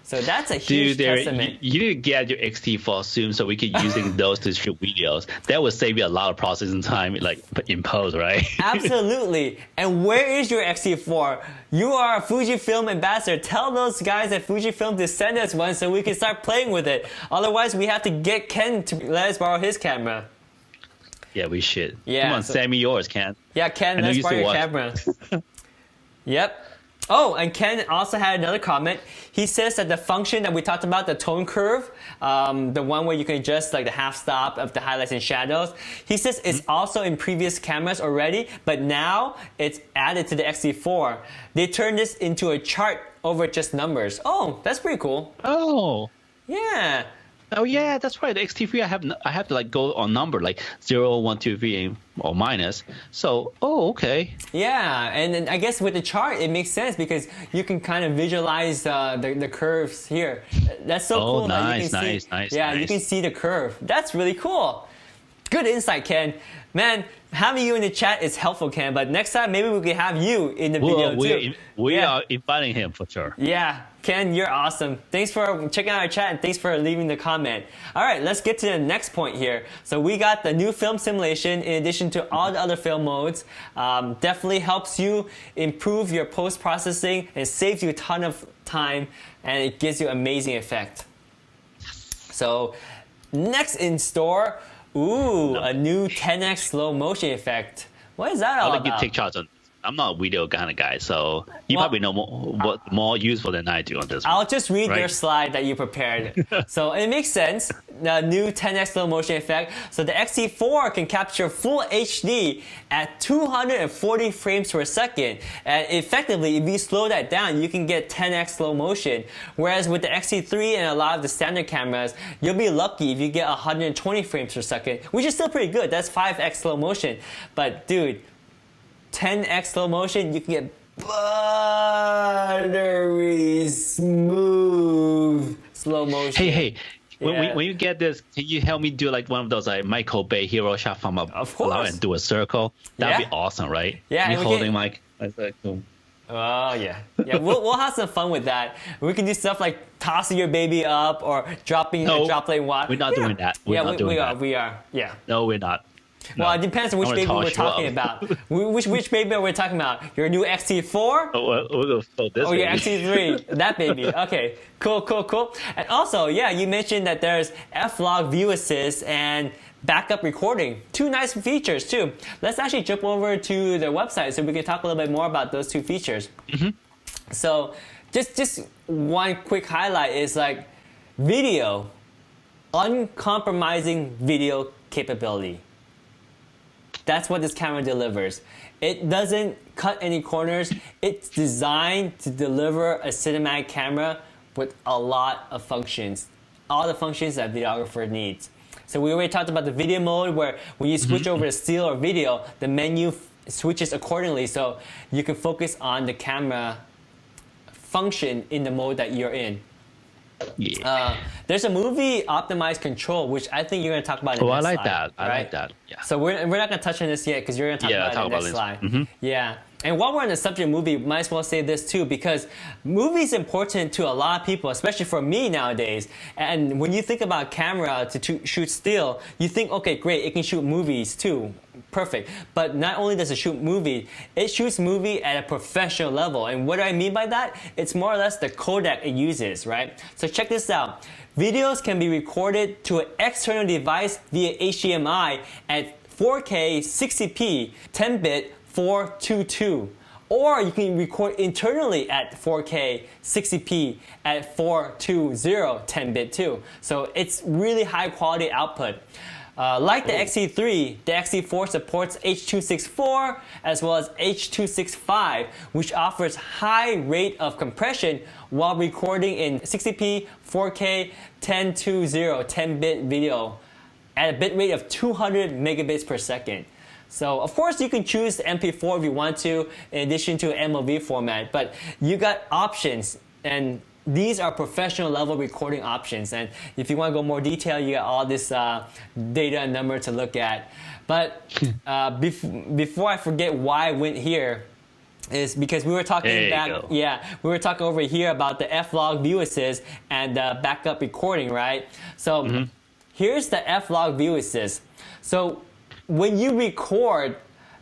So that's a huge testament. You need to get your X-T4 soon so we can using those to shoot videos. That would save you a lot of processing time, like in post, right? Absolutely. And where is your X-T4? You are a Fujifilm ambassador. Tell those guys at Fujifilm to send us one so we can start playing with it. Otherwise, we have to get Ken to let us borrow his camera. Yeah, we should. Yeah, Come on, send me yours, Ken. Yeah, Ken, let's borrow your camera. Yep. Oh, and Ken also had another comment. He says that the function that we talked about, the tone curve, the one where you can adjust like the half stop of the highlights and shadows, he says it's also in previous cameras already, but now it's added to the X-T4. They turned this into a chart over just numbers. Oh, that's pretty cool. Oh. Yeah. Oh yeah, that's right. The X-T3 I have to like go on number like 0, 1, 2, 3 or minus. So okay. Yeah, and then I guess with the chart it makes sense because you can kind of visualize the curves here. That's so cool. Oh, nice. Yeah, you can see the curve. That's really cool. Good insight, Ken. Man, having you in the chat is helpful, Ken. But next time maybe we can have you in the video too. We are inviting him for sure. Yeah. Ken, you're awesome. Thanks for checking out our chat and thanks for leaving the comment. All right, let's get to the next point here. So we got the new film simulation in addition to all the other film modes. Definitely helps you improve your post-processing and saves you a ton of time and it gives you amazing effect. So next in store, a new 10x slow motion effect. What is that all about? I'll let you take charge on. I'm not a video kind of guy, so you probably know more useful than I do on this one. I'll just read your slide that you prepared. So it makes sense. The new 10x slow motion effect. So the X-T4 can capture full HD at 240 frames per second. And effectively, if you slow that down, you can get 10x slow motion. Whereas with the X-T3 and a lot of the standard cameras, you'll be lucky if you get 120 frames per second, which is still pretty good. That's 5x slow motion. But dude, 10x slow motion, you can get buttery smooth slow motion. Hey, when you get this, can you help me do like one of those like Michael Bay hero shot from a and do a circle? That'd be awesome, right? Yeah, me holding Mike. Oh yeah. We'll have some fun with that. We can do stuff like tossing your baby up or dropping a droplet water. We're not doing that. We are. Yeah. No, we're not. Well, it depends on which baby we're talking about. Which baby are we talking about? Your new X-T4? This your X-T3? That baby. Okay, cool. And also, yeah, you mentioned that there's F-Log View Assist and backup recording. Two nice features, too. Let's actually jump over to their website so we can talk a little bit more about those two features. So, just one quick highlight is like video, uncompromising video capability. That's what this camera delivers. It doesn't cut any corners. It's designed to deliver a cinematic camera with a lot of functions. All the functions that a videographer needs. So we already talked about the video mode where when you switch over to still or video, the menu switches accordingly so you can focus on the camera function in the mode that you're in. Yeah. There's a movie optimized control, which I think you're going to talk about in the next I like slide, that. I right? like that. Yeah. So we're not going to touch on this yet because you're going to talk about it in the next slide. Yeah. And while we're on the subject of movie, might as well say this too, because movie is important to a lot of people, especially for me nowadays. And when you think about camera to shoot still, you think, okay, great, it can shoot movies too. Perfect. But not only does it shoot movie, it shoots movie at a professional level. And what do I mean by that? It's more or less the codec it uses, right? So check this out. Videos can be recorded to an external device via HDMI at 4K 60p 10-bit 422. Or you can record internally at 4K 60p at 420 10-bit too. So it's really high quality output. Like the X-T3, the X-T4 supports H.264 as well as H.265, which offers high rate of compression while recording in 60p, 4K, 1020 10-bit video at a bit rate of 200 megabits per second. So of course you can choose the MP4 if you want to, in addition to an MOV format, but you got options, and these are professional level recording options. And if you want to go more detail, you got all this data and number to look at. But before I forget why I went here, is because we were talking back, we were talking over here about the F-Log view assist and backup recording, right? So here's the F-Log view assist. So when you record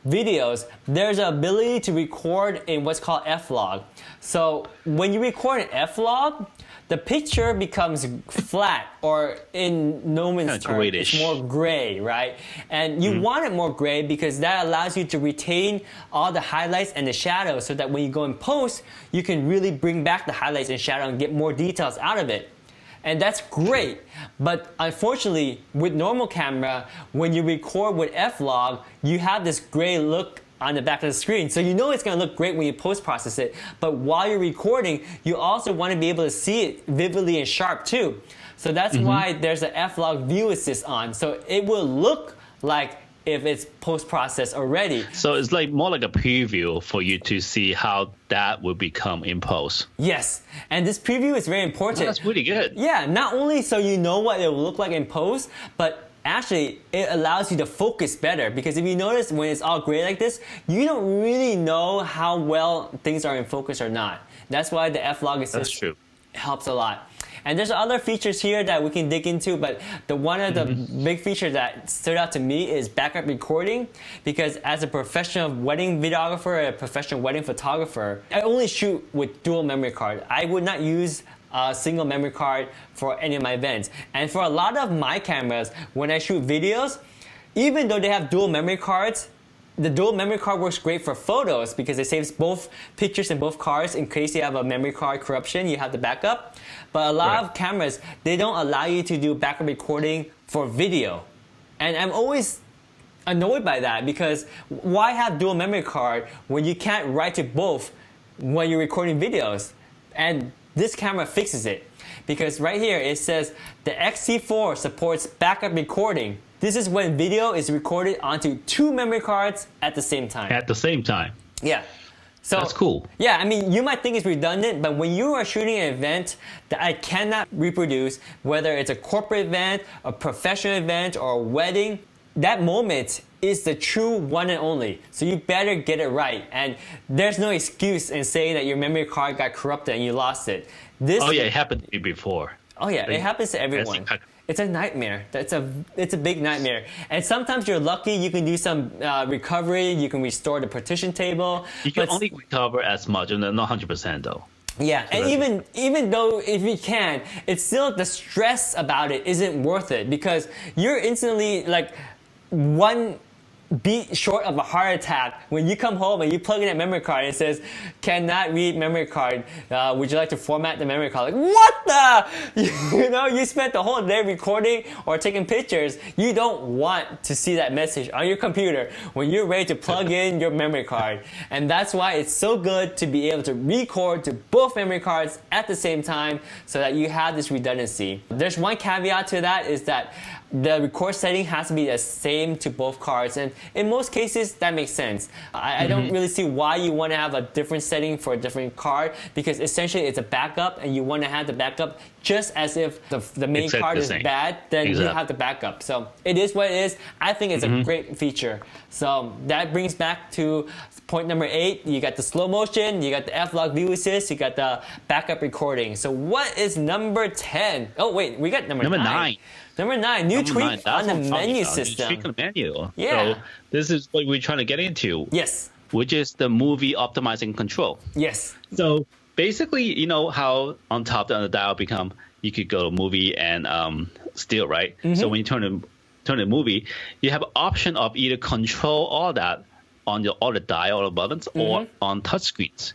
videos, there's an ability to record in what's called F-Log. So when you record an F-Log, the picture becomes flat, or in Noman's term, it's more gray, right? And you want it more gray because that allows you to retain all the highlights and the shadows so that when you go in post, you can really bring back the highlights and shadow and get more details out of it. And that's great, but unfortunately, with normal camera, when you record with F-Log, you have this gray look on the back of the screen. So you know it's going to look great when you post-process it, but while you're recording, you also want to be able to see it vividly and sharp too. So that's why there's an F-Log view assist on. So it will look like if it's post-processed already. So it's like more like a preview for you to see how that will become in post. Yes, and this preview is very important. Oh, that's really good. Yeah, not only so you know what it will look like in post, but actually it allows you to focus better, because if you notice when it's all gray like this, you don't really know how well things are in focus or not. That's why the F-Log assist helps a lot. And there's other features here that we can dig into, but one of the big features that stood out to me is backup recording, because as a professional wedding videographer, a professional wedding photographer, I only shoot with dual memory card. I would not use a single memory card for any of my events. And for a lot of my cameras, when I shoot videos, even though they have dual memory cards, the dual memory card works great for photos because it saves both pictures in both cards. In case you have a memory card corruption, you have the backup. But a lot of cameras, they don't allow you to do backup recording for video. And I'm always annoyed by that, because why have dual memory card when you can't write to both when you're recording videos? And this camera fixes it, because right here it says the X-T4 supports backup recording. This is when video is recorded onto two memory cards at the same time. At the same time. Yeah. So that's cool. Yeah, I mean, you might think it's redundant, but when you are shooting an event that I cannot reproduce, whether it's a corporate event, a professional event, or a wedding, that moment is the true one and only. So you better get it right. And there's no excuse in saying that your memory card got corrupted and you lost it. It happened to me before. Oh yeah, it happens to everyone. It's a nightmare. It's a big nightmare. And sometimes you're lucky, you can do some recovery, you can restore the partition table. You can only recover as much, and not 100% though. Yeah, so and even though if you can, it's still the stress about it isn't worth it, because you're instantly like one beat short of a heart attack when you come home and you plug in a memory card and it says, cannot read memory card, would you like to format the memory card? Like, what the? You know, you spent the whole day recording or taking pictures. You don't want to see that message on your computer when you're ready to plug in your memory card. And that's why it's so good to be able to record to both memory cards at the same time so that you have this redundancy. There's one caveat to that, is that the record setting has to be the same to both cards, and in most cases that makes sense. I don't really see why you want to have a different setting for a different card, because essentially it's a backup and you want to have the backup just as if the main card is bad, then you have the backup. So it is what it is. I think it's a great feature. So that brings back to point number 8. You got the slow motion, you got the F-Log View Assist, you got the backup recording. So what is number 10? Oh wait, we got number 9. Number 9, new tweak on the menu system. Tweak on the menu. Yeah. So this is what we're trying to get into. Yes. Which is the movie optimizing control. Yes. So basically, you know how on top of the dial become, you could go to movie and still, right? So when you turn the movie, you have an option of either control all that on all the dial, all the buttons, or on touch screens.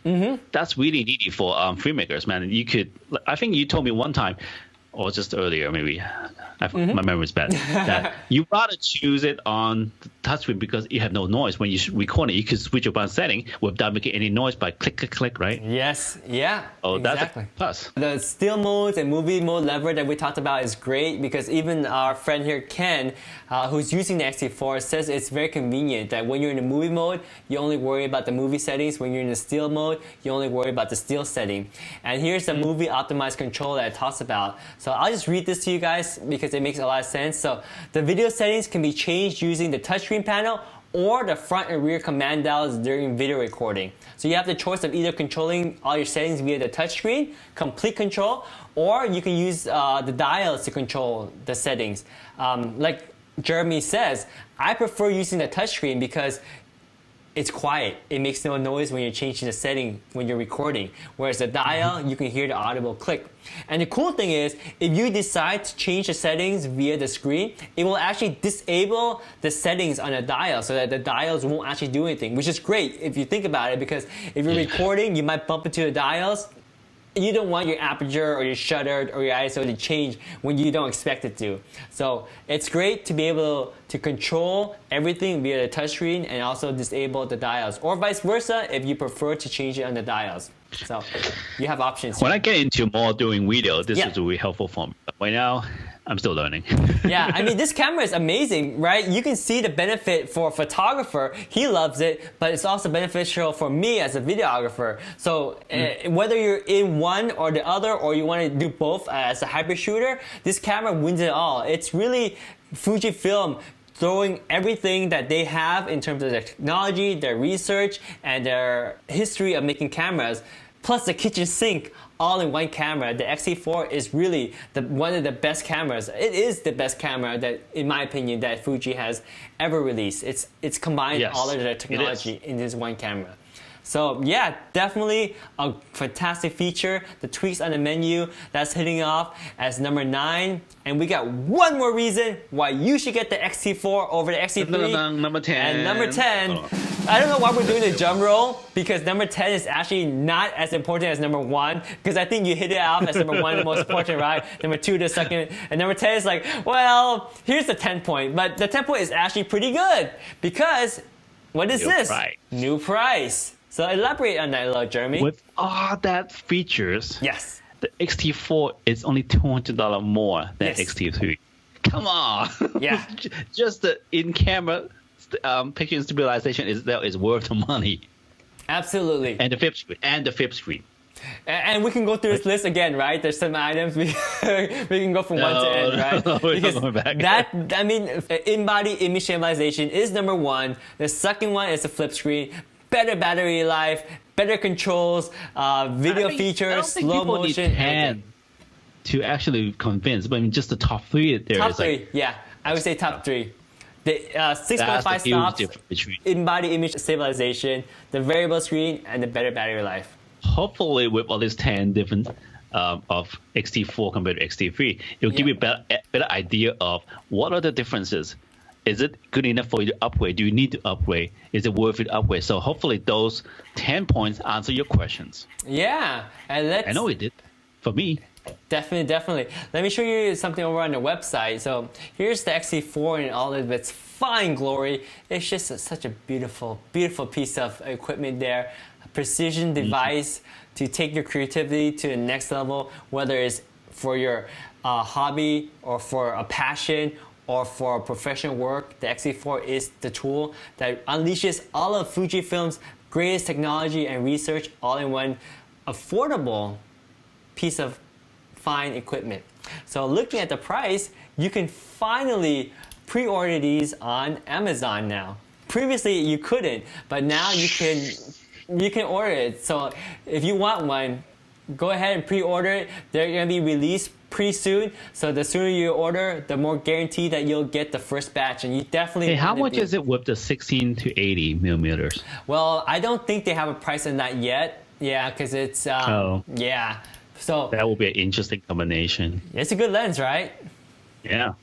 That's really needy for filmmakers, man. You could, I think you told me one time, or just earlier maybe, my memory is bad, that you rather choose it on the touchscreen because you have no noise. When you record it, you can switch your button setting without making any noise by click, click, click, right? Yes, yeah, Oh, exactly. That's a plus. The still modes and movie mode lever that we talked about is great, because even our friend here, Ken, who's using the X-T4, says it's very convenient that when you're in the movie mode, you only worry about the movie settings. When you're in the still mode, you only worry about the still setting. And here's the movie optimized control that it talks about. So I'll just read this to you guys because it makes a lot of sense. So the video settings can be changed using the touchscreen panel or the front and rear command dials during video recording. So you have the choice of either controlling all your settings via the touchscreen, complete control, or you can use the dials to control the settings. Like Jeremy says, I prefer using the touchscreen because it's quiet. It makes no noise when you're changing the setting when you're recording. Whereas the dial, you can hear the audible click. And the cool thing is, if you decide to change the settings via the screen, it will actually disable the settings on the dial so that the dials won't actually do anything, which is great if you think about it, because if you're recording, you might bump into the dials. You don't want your aperture or your shutter or your ISO to change when you don't expect it to. So it's great to be able to control everything via the touchscreen and also disable the dials, or vice versa if you prefer to change it on the dials. So you have options. When I get into more doing video, this is really helpful for me. But right now, I'm still learning. Yeah, I mean, this camera is amazing, right? You can see the benefit for a photographer. He loves it, but it's also beneficial for me as a videographer. So whether you're in one or the other, or you want to do both as a hybrid shooter, this camera wins it all. It's really Fujifilm throwing everything that they have in terms of their technology, their research, and their history of making cameras, plus the kitchen sink, all in one camera. The X-T4 is really one of the best cameras. It is the best camera that, in my opinion, that Fuji has ever released. It's combined all of their technology in this one camera. So yeah, definitely a fantastic feature. The tweaks on the menu, that's hitting off as number 9. And we got one more reason why you should get the X-T4 over the X-T3. Number 10. And number 10, I don't know why we're doing the drum roll, because number 10 is actually not as important as number 1, because I think you hit it off as number 1, the most important, right? Number 2, the second, and number 10 is like, well, here's the 10 point, but the 10 point is actually pretty good, because what is this? New price. So elaborate on that a little, Jeremy. With all that features, yes, the X-T4 is only $200 more than X-T3. Come on. Yeah. Just the in-camera picture and stabilization is worth the money. Absolutely. And the flip screen. And we can go through this list again, right? There's some items we can go from one to end, right? Because going back. that, I mean, in-body image stabilization is number 1. The second one is the flip screen. Better battery life, better controls, video features, slow motion. Need to actually convince, but I mean, just the top 3 there. Top 3, yeah. I would say top 3. The 6.5 stops, in-body image stabilization, the variable screen, and the better battery life. Hopefully, with all these 10 different of X-T4 compared to X-T3, it will give you a better idea of what are the differences is it good enough for you to upgrade? Do you need to upgrade? Is it worth it to upgrade? So hopefully those 10 points answer your questions. Yeah, and I know it did for me. Definitely. Let me show you something over on the website. So here's the X-T4 in all of its fine glory. It's just such a beautiful piece of equipment there. A precision device to take your creativity to the next level, whether it's for your hobby or for a passion or for professional work. The X-T4 is the tool that unleashes all of Fujifilm's greatest technology and research all in one affordable piece of fine equipment. So looking at the price, you can finally pre-order these on Amazon now. Previously you couldn't, but now you can order it. So if you want one, go ahead and pre-order it. They're going to be released pretty soon. So the sooner you order, the more guaranteed that you'll get the first batch. And you definitely. Hey, how much is it with the 16 to 80 millimeters? Well, I don't think they have a price on that yet. Yeah, because it's yeah. So that will be an interesting combination. It's a good lens, right? Yeah.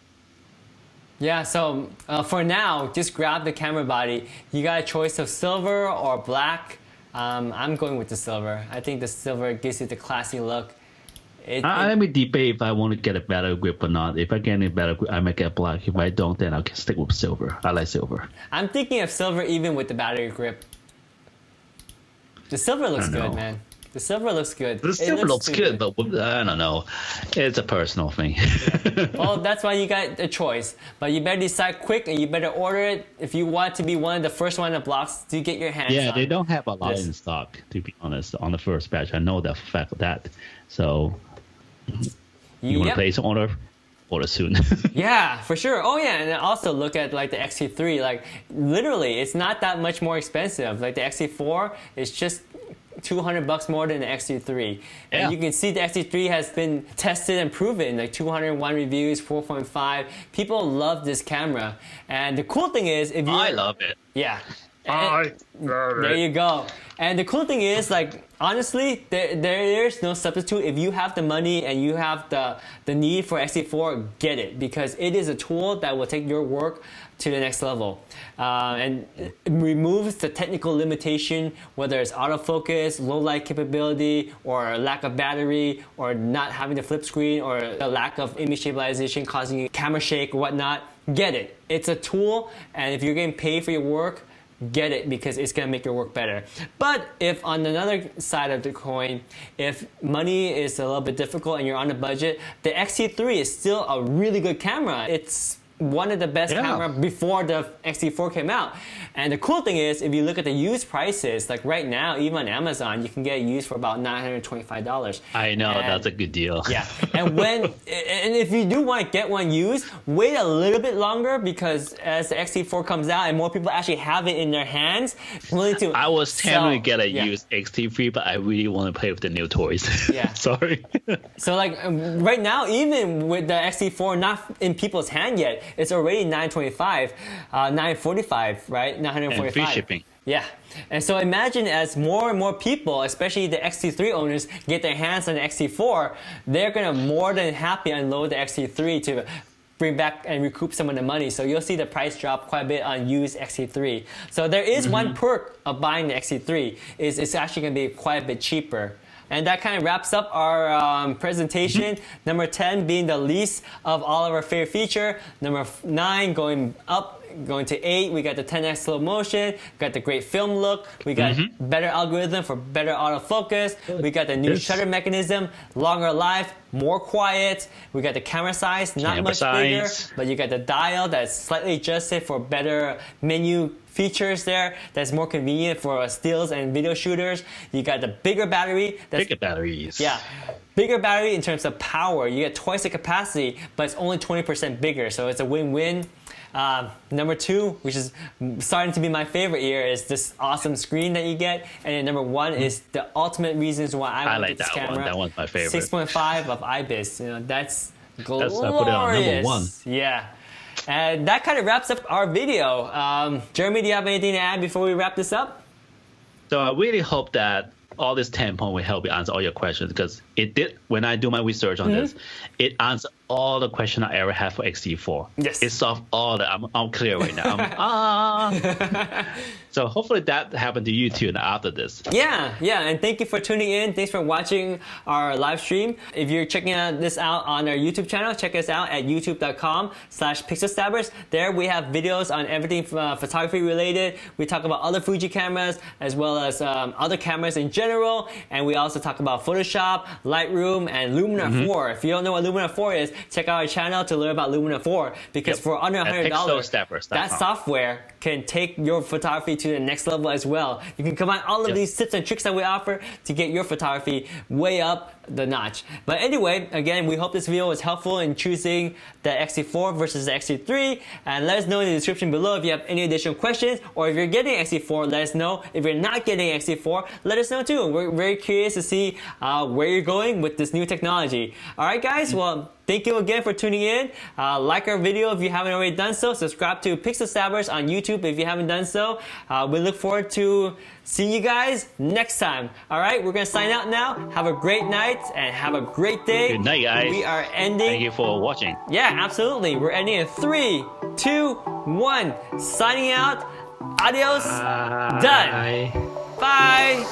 Yeah, so for now, just grab the camera body. You got a choice of silver or black. I'm going with the silver. I think the silver gives you the classy look. Let me debate if I want to get a better grip or not. If I get a better grip, I might get black. If I don't, then I'll stick with silver. I like silver. I'm thinking of silver even with the battery grip. The silver looks good, man. The silver looks good. The silver looks good, but I don't know. It's a personal thing. Yeah. Well, that's why you got a choice. But you better decide quick, and you better order it if you want to be one of the first one in the blocks to get your hands on. Yeah, they don't have a lot in stock, to be honest, on the first batch. I know the fact of that. So you want to place an order soon. Yeah, for sure. Oh yeah, and also look at like the X-T3. Like literally, it's not that much more expensive. Like the X-T4 is just $200 more than the X-T3. Yeah. And you can see the X-T3 has been tested and proven, like 201 reviews, 4.5. People love this camera. And the cool thing is, if you I love it. Yeah. I love it. There you go. And the cool thing is, like, honestly, there's no substitute. If you have the money and you have the need for X-T4, get it, because it is a tool that will take your work to the next level. And it removes the technical limitation, whether it's autofocus, low light capability, or lack of battery, or not having the flip screen, or the lack of image stabilization causing you camera shake or whatnot. Get it. It's a tool, and if you're getting paid for your work, get it, because it's going to make your work better. But if on another side of the coin, if money is a little bit difficult and you're on a budget, the X-T3 is still a really good camera. It's one of the best camera before the X-T4 came out. And the cool thing is, if you look at the used prices, like right now, even on Amazon, you can get it used for about $925. I know, that's a good deal. Yeah, and if you do want to get one used, wait a little bit longer, because as the X-T4 comes out and more people actually have it in their hands, I was tempted to get a used X-T3, but I really want to play with the new toys. Yeah. Sorry. So like right now, even with the X-T4 not in people's hand yet, it's already $925, $945, right? $945. And free shipping. Yeah. And so imagine as more and more people, especially the X-T3 owners, get their hands on the X-T4, they're going to more than happy unload the X-T3 to bring back and recoup some of the money. So you'll see the price drop quite a bit on used X-T3. So there is one perk of buying the X-T3, is it's actually going to be quite a bit cheaper. And that kind of wraps up our presentation. Number 10 being the least of all of our favorite feature. Number 9 going up, going to 8, we got the 10x slow motion, got the great film look, we got better algorithm for better autofocus, we got the new shutter mechanism, longer life, more quiet, we got the camera size, not much bigger, but you got the dial that's slightly adjusted for better menu features there that's more convenient for stills and video shooters. You got the bigger battery. Bigger batteries. Yeah. Bigger battery in terms of power. You get twice the capacity, but it's only 20% bigger, so it's a win-win. Number 2, which is starting to be my favorite here, is this awesome screen that you get. And then number 1 is the ultimate reasons why I like this camera. That one's my favorite. 6.5 of IBIS. You know, that's glorious. I put it on number 1. Yeah. And that kind of wraps up our video. Jeremy, do you have anything to add before we wrap this up? So I really hope that all this 10 points will help you answer all your questions, because it did, when I do my research on this, it answered all the question I ever had for X-T4. Yes. It solved all the. I'm clear right now. So hopefully that happened to you too after this. Yeah, and thank you for tuning in. Thanks for watching our live stream. If you're checking this out on our YouTube channel, check us out at youtube.com/pixelstabbers. There we have videos on everything photography related. We talk about other Fuji cameras as well as other cameras in general, and we also talk about Photoshop, Lightroom, and Lumina 4. If you don't know what Lumina 4 is, check out our channel to learn about Lumina 4, because for under $100, that software can take your photography to the next level as well. You can combine all of these tips and tricks that we offer to get your photography way up the notch. But anyway, again, we hope this video was helpful in choosing the X-T4 versus the X-T3, and let us know in the description below if you have any additional questions, or if you're getting X-T4, let us know. If you're not getting X-T4, let us know too. We're very curious to see where you're going with this new technology. Alright guys, well, thank you again for tuning in. Like our video if you haven't already done so. Subscribe to Pixel Stabbers on YouTube if you haven't done so. We look forward to seeing you guys next time. Alright, we're going to sign out now. Have a great night and have a great day. Good night, guys. We are ending. Thank you for watching. Yeah, absolutely. We're ending in 3, 2, 1. Signing out. Adios. Bye. Done. Bye.